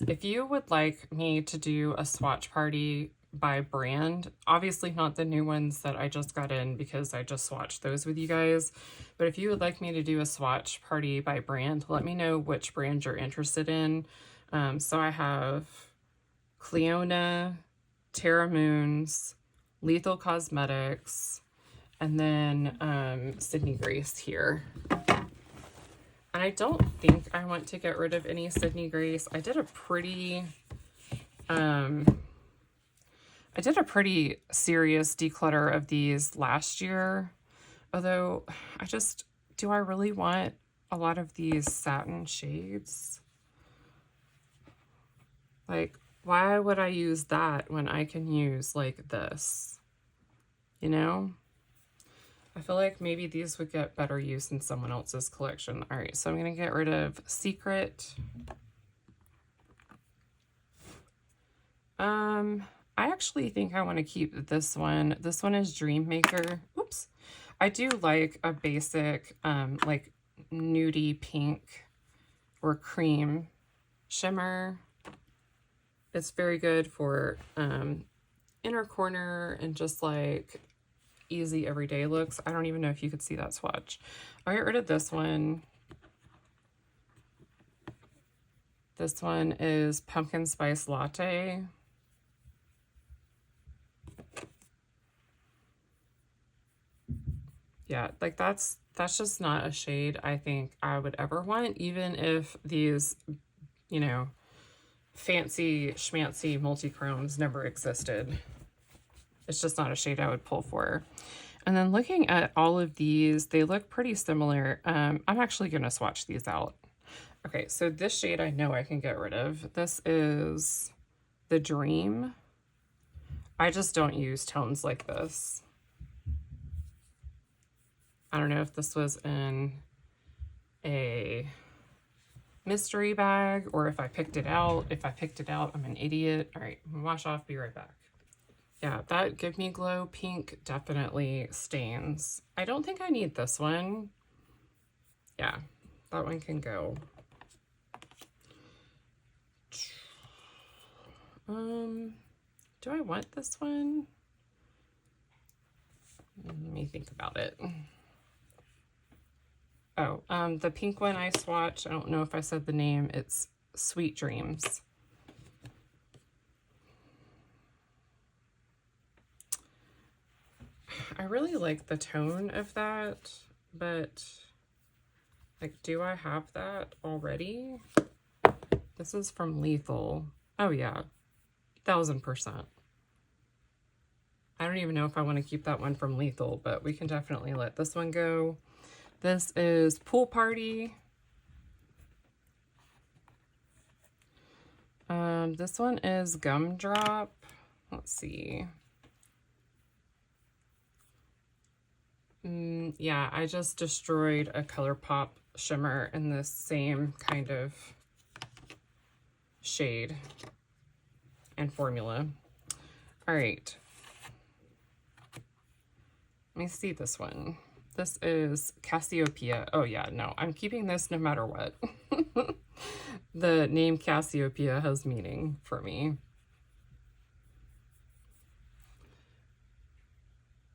If you would like me to do a swatch party by brand, obviously not the new ones that I just got in because I just swatched those with you guys, but if you would like me to do a swatch party by brand, let me know which brand you're interested in. So I have Clionadh, Terra Moons, Lethal Cosmetics, and then Sydney Grace here. And I don't think I want to get rid of any Sydney Grace. I did a pretty serious declutter of these last year. Although do I really want a lot of these satin shades? Like, why would I use that when I can use like this? You know? I feel like maybe these would get better use in someone else's collection. All right, so I'm going to get rid of Secret. I actually think I want to keep this one. This one is Dream Maker. Oops. I do like a basic, like nudie pink or cream shimmer. It's very good for inner corner and just like easy everyday looks. I don't even know if you could see that swatch. I'll get rid of this one. This one is Pumpkin Spice Latte. Yeah, like that's just not a shade I think I would ever want, even if these, you know, fancy schmancy multi-chromes never existed. It's just not a shade I would pull for. And then looking at all of these, they look pretty similar. I'm actually going to swatch these out. Okay, so this shade I know I can get rid of. This is the Dream. I just don't use tones like this. I don't know if this was in a mystery bag or if I picked it out. If I picked it out, I'm an idiot. All right, I'm gonna wash off, be right back. Yeah, that Give Me Glow pink definitely stains. I don't think I need this one. Yeah, that one can go. Do I want this one? Let me think about it. Oh, the pink one I swatched, I don't know if I said the name, it's Sweet Dreams. I really like the tone of that, but like, do I have that already? This is from Lethal. Oh yeah, 1000%. I don't even know if I want to keep that one from Lethal, but we can definitely let this one go. This is Pool Party. This one is Gumdrop. Let's see. Yeah, I just destroyed a Colourpop shimmer in this same kind of shade and formula. All right. Let me see this one. This is Cassiopeia. Oh yeah, no, I'm keeping this no matter what. The name Cassiopeia has meaning for me.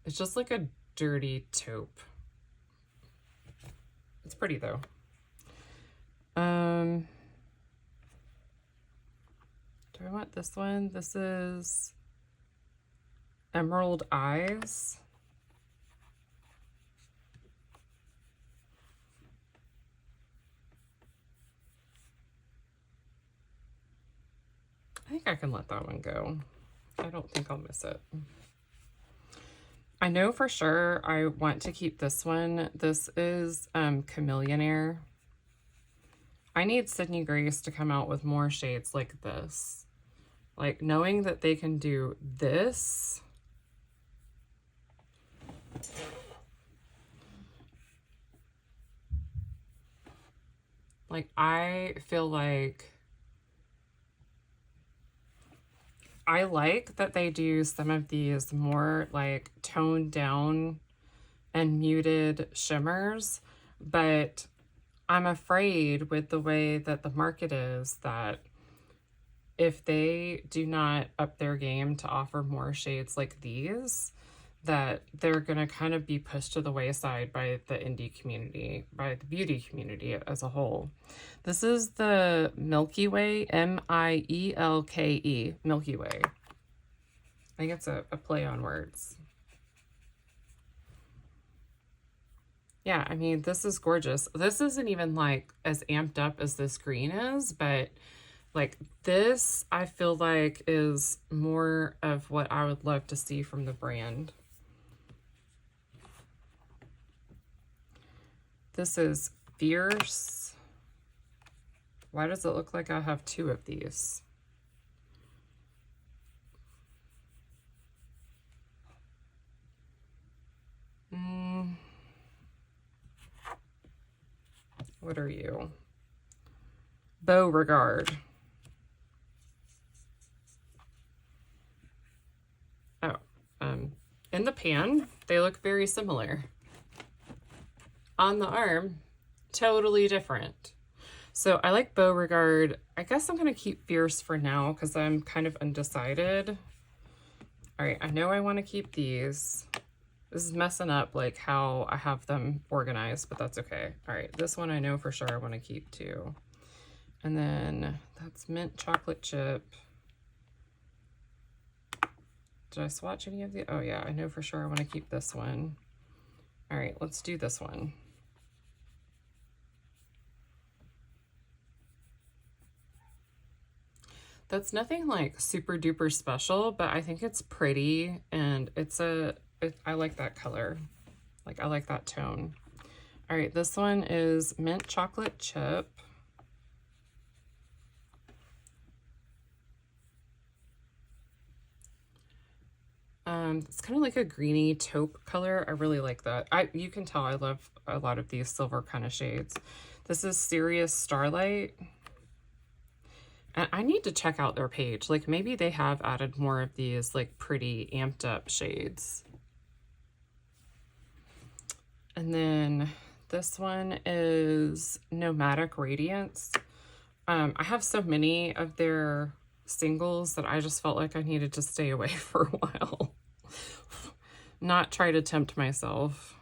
It's just like a dirty taupe. It's pretty though. Do I want this one? This is Emerald Eyes. I think I can let that one go. I don't think I'll miss it. I know for sure I want to keep this one. This is Chameleonaire. I need Sydney Grace to come out with more shades like this. Like, knowing that they can do this. Like, I feel like I like that they do some of these more like toned down and muted shimmers, but I'm afraid with the way that the market is that if they do not up their game to offer more shades like these, that they're going to kind of be pushed to the wayside by the indie community, by the beauty community as a whole. This is the Milky Way, M-I-E-L-K-E, Milky Way. I think it's a play on words. Yeah, I mean, this is gorgeous. This isn't even like as amped up as this green is, but like this, I feel like is more of what I would love to see from the brand. This is Fierce. Why does it look like I have two of these? What are you? Beauregard. Oh, in the pan, they look very similar. On the arm, totally different. So I like Beauregard. I guess I'm going to keep Fierce for now because I'm kind of undecided. All right, I know I want to keep these. This is messing up like how I have them organized, but that's okay. All right, this one I know for sure I want to keep too. And then that's Mint Chocolate Chip. Did I swatch any of the? Oh yeah, I know for sure I want to keep this one. All right, let's do this one. That's nothing like super duper special, but I think it's pretty and I like that color. Like, I like that tone. All right, this one is Mint Chocolate Chip. It's kind of like a greeny taupe color. I really like that. You can tell I love a lot of these silver kind of shades. This is Serious Starlight. And I need to check out their page. Like, maybe they have added more of these like pretty amped up shades. And then this one is Nomadic Radiance. I have so many of their singles that I just felt like I needed to stay away for a while. Not try to tempt myself.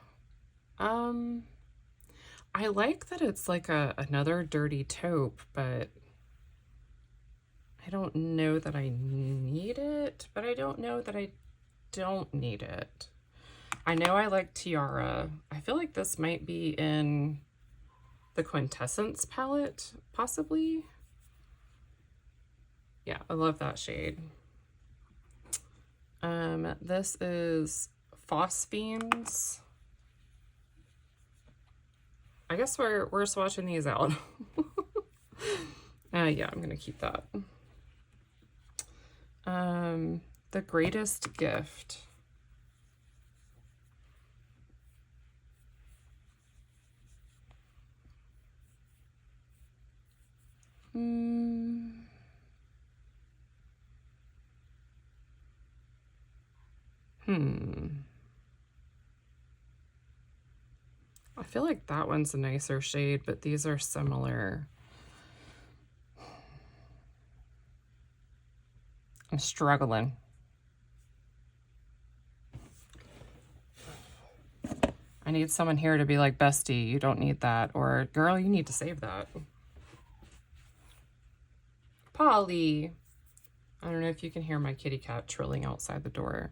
I like that it's like another dirty taupe, but I don't know that I need it, but I don't know that I don't need it. I know I like Tiara. I feel like this might be in the Quintessence palette, possibly. Yeah, I love that shade. This is Phosphenes. I guess we're swatching these out. Yeah, I'm gonna keep that. The Greatest Gift. I feel like that one's a nicer shade, but these are similar. I'm struggling. I need someone here to be like, bestie, you don't need that. Or, girl, you need to save that. Polly. I don't know if you can hear my kitty cat trilling outside the door.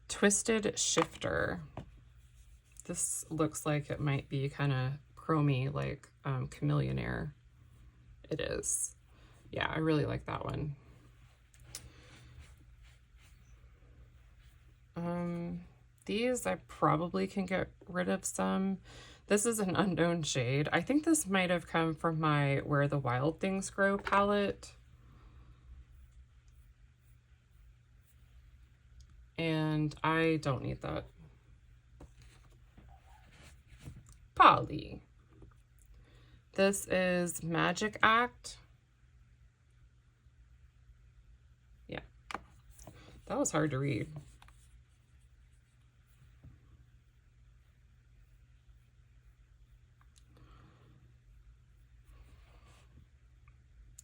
Twisted Shifter. This looks like it might be kind of chromy, like Chameleonaire. It is. Yeah, I really like that one. These I probably can get rid of some. This is an unknown shade. I think this might have come from my Where the Wild Things Grow palette. And I don't need that. Polly. This is Magic Act. Yeah. That was hard to read.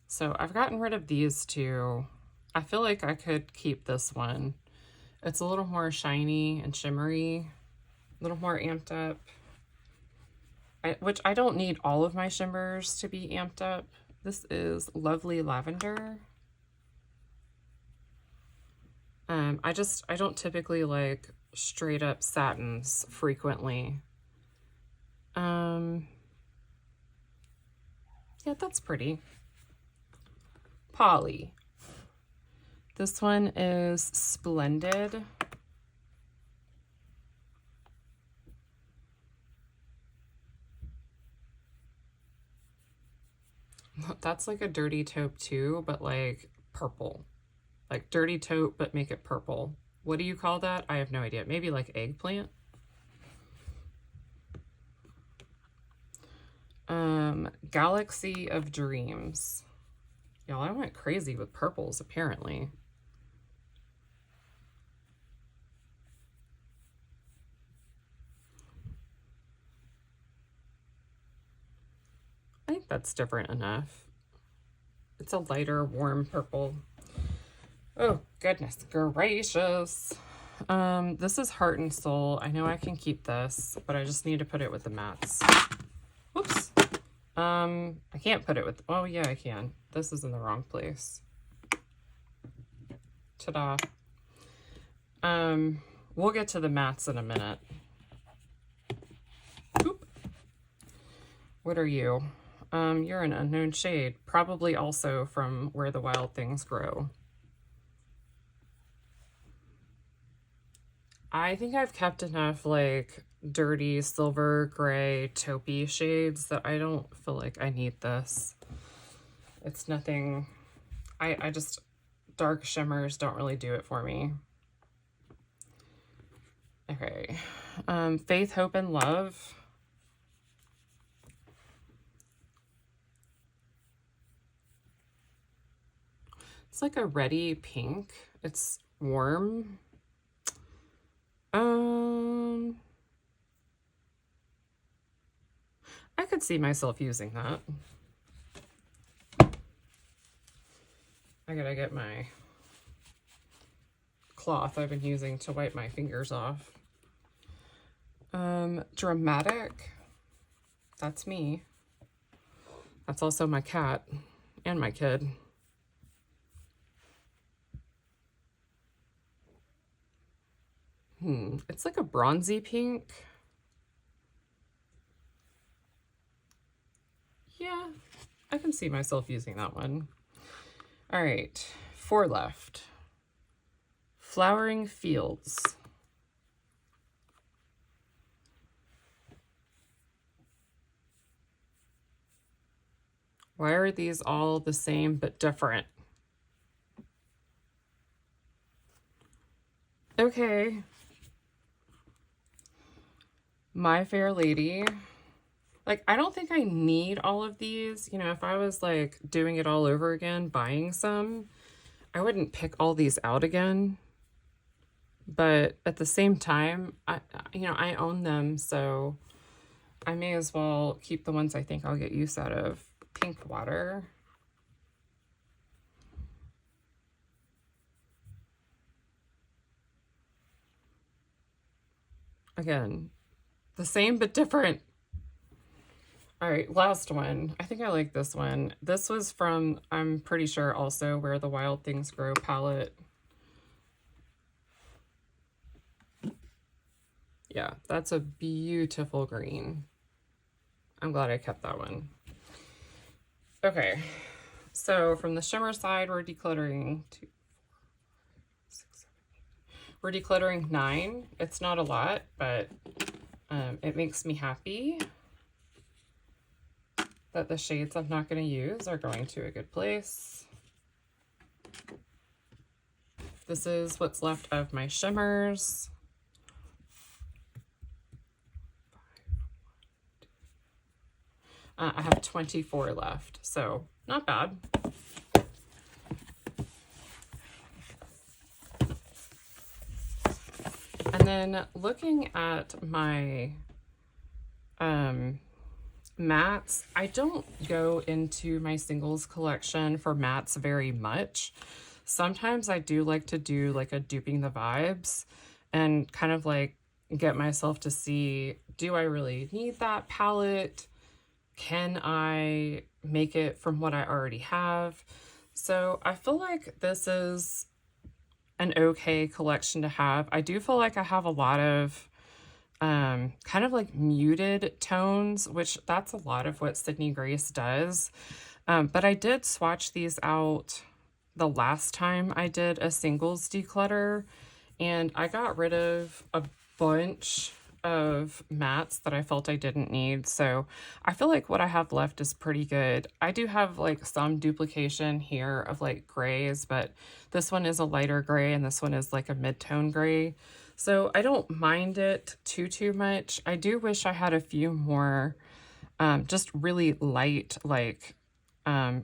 So I've gotten rid of these two. I feel like I could keep this one. It's a little more shiny and shimmery, a little more amped up. Which I don't need all of my shimmers to be amped up. This is Lovely Lavender. I don't typically like straight up satins frequently. Yeah, that's pretty. Polly. This one is Splendid. That's like a dirty taupe too, but like purple. Like dirty taupe, but make it purple. What do you call that? I have no idea. Maybe like eggplant? Galaxy of Dreams. Y'all, I went crazy with purples, apparently. I think that's different enough. It's a lighter, warm purple. Oh, goodness gracious. This is Heart and Soul. I know I can keep this, but I just need to put it with the mattes. Whoops. I can't put it with, oh yeah, I can. This is in the wrong place. Ta-da. We'll get to the mattes in a minute. Oop. What are you? You're an unknown shade, probably also from Where the Wild Things Grow. I think I've kept enough like dirty silver gray taupey shades that I don't feel like I need this. It's nothing. I just, dark shimmers don't really do it for me. Okay. Faith, Hope, and Love. It's like a reddy pink. It's warm. I could see myself using that. I gotta get my cloth I've been using to wipe my fingers off. Dramatic. That's me. That's also my cat and my kid. It's like a bronzy pink. Yeah, I can see myself using that one. All right, 4 left. Flowering Fields. Why are these all the same but different? Okay. My Fair Lady. Like, I don't think I need all of these. You know, if I was like doing it all over again, buying some, I wouldn't pick all these out again. But at the same time, I own them, so I may as well keep the ones I think I'll get use out of. Pink Water. Again, the same but different. All right, last one. I think I like this one. This was from, I'm pretty sure, also Where the Wild Things Grow palette. Yeah, that's a beautiful green. I'm glad I kept that one. Okay, so from the shimmer side, we're decluttering 2, 4, 6, 7, 8. We're decluttering 9. It's not a lot, but it makes me happy that the shades I'm not going to use are going to a good place. This is what's left of my shimmers. I have 24 left, so not bad. And then looking at my mattes, I don't go into my singles collection for mattes very much. Sometimes I do like to do like a duping the vibes and kind of like get myself to see, do I really need that palette? Can I make it from what I already have? So I feel like this is an okay collection to have. I do feel like I have a lot of kind of like muted tones, which that's a lot of what Sydney Grace does. But I did swatch these out the last time I did a singles declutter, and I got rid of a bunch of mattes that I felt I didn't need. So I feel like what I have left is pretty good. I do have like some duplication here of like grays, but this one is a lighter gray and this one is like a mid-tone gray. So I don't mind it too much. I do wish I had a few more just really light, like a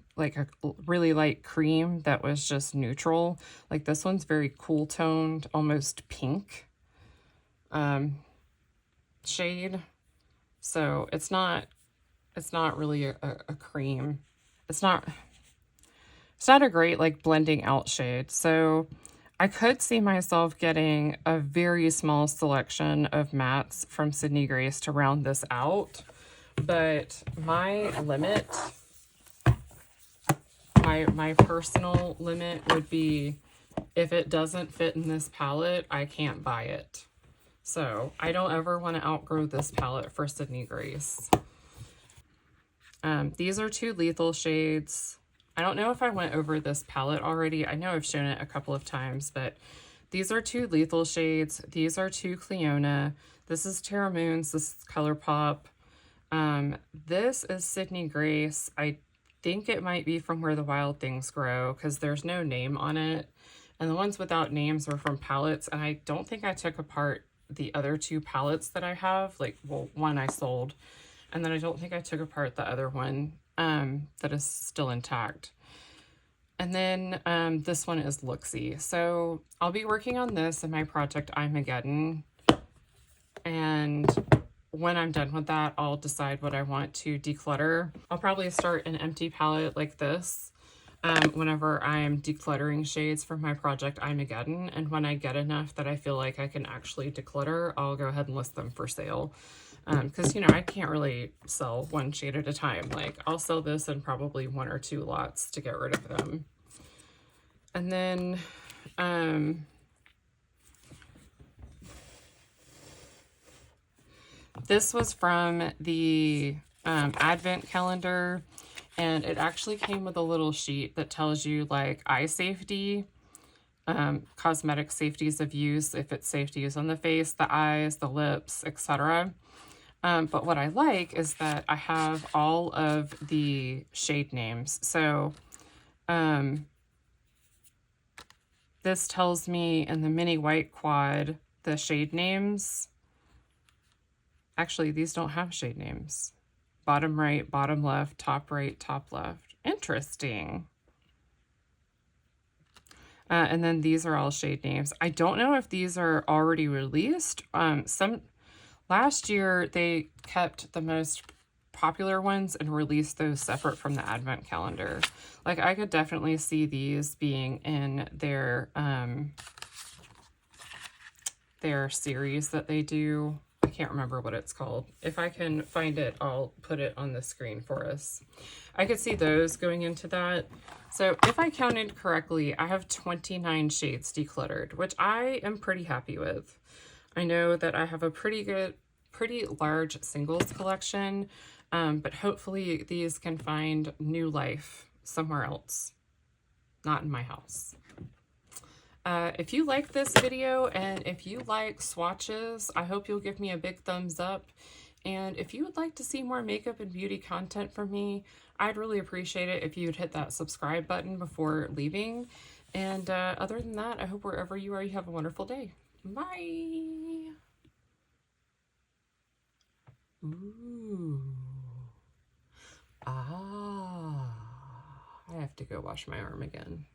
really light cream that was just neutral. Like this one's very cool toned, almost pink shade. So it's not really a cream. It's not a great like blending out shade. So I could see myself getting a very small selection of mattes from Sydney Grace to round this out. But my limit, my personal limit would be, if it doesn't fit in this palette, I can't buy it. So I don't ever want to outgrow this palette for Sydney Grace. These are 2 lethal shades. I don't know if I went over this palette already. I know I've shown it a couple of times, but these are 2 lethal shades. These are 2 Clionadh. This is Terra Moons. This is Colourpop. This is Sydney Grace. I think it might be from Where the Wild Things Grow because there's no name on it. And the ones without names are from palettes. And I don't think I took apart the other 2 palettes that I have. Like, well, one I sold. And then I don't think I took apart the other one that is still intact. And then this one is Looksee. So I'll be working on this in my project Armageddon. And when I'm done with that, I'll decide what I want to declutter. I'll probably start an empty palette like this. whenever I'm decluttering shades for my project Armageddon. And when I get enough that I feel like I can actually declutter, I'll go ahead and list them for sale. Because, you know, I can't really sell one shade at a time. Like, I'll sell this in probably 1 or 2 lots to get rid of them. And then, this was from the Advent calendar, and it actually came with a little sheet that tells you, like, eye safety, cosmetic safeties of use, if it's safe to use on the face, the eyes, the lips, etc. But what I like is that I have all of the shade names. So this tells me in the mini white quad the shade names. Actually, these don't have shade names. Bottom right, bottom left, top right, top left. Interesting. And then these are all shade names. I don't know if these are already released. Last year, they kept the most popular ones and released those separate from the Advent calendar. Like, I could definitely see these being in their series that they do. I can't remember what it's called. If I can find it, I'll put it on the screen for us. I could see those going into that. So if I counted correctly, I have 29 shades decluttered, which I am pretty happy with. I know that I have a pretty large singles collection, but hopefully these can find new life somewhere else, not in my house. If you like this video and if you like swatches, I hope you'll give me a big thumbs up. And if you would like to see more makeup and beauty content from me, I'd really appreciate it if you'd hit that subscribe button before leaving. And other than that, I hope wherever you are, you have a wonderful day. Bye. Ooh. Ah. I have to go wash my arm again.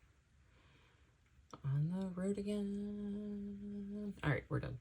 On the road again. All right, we're done.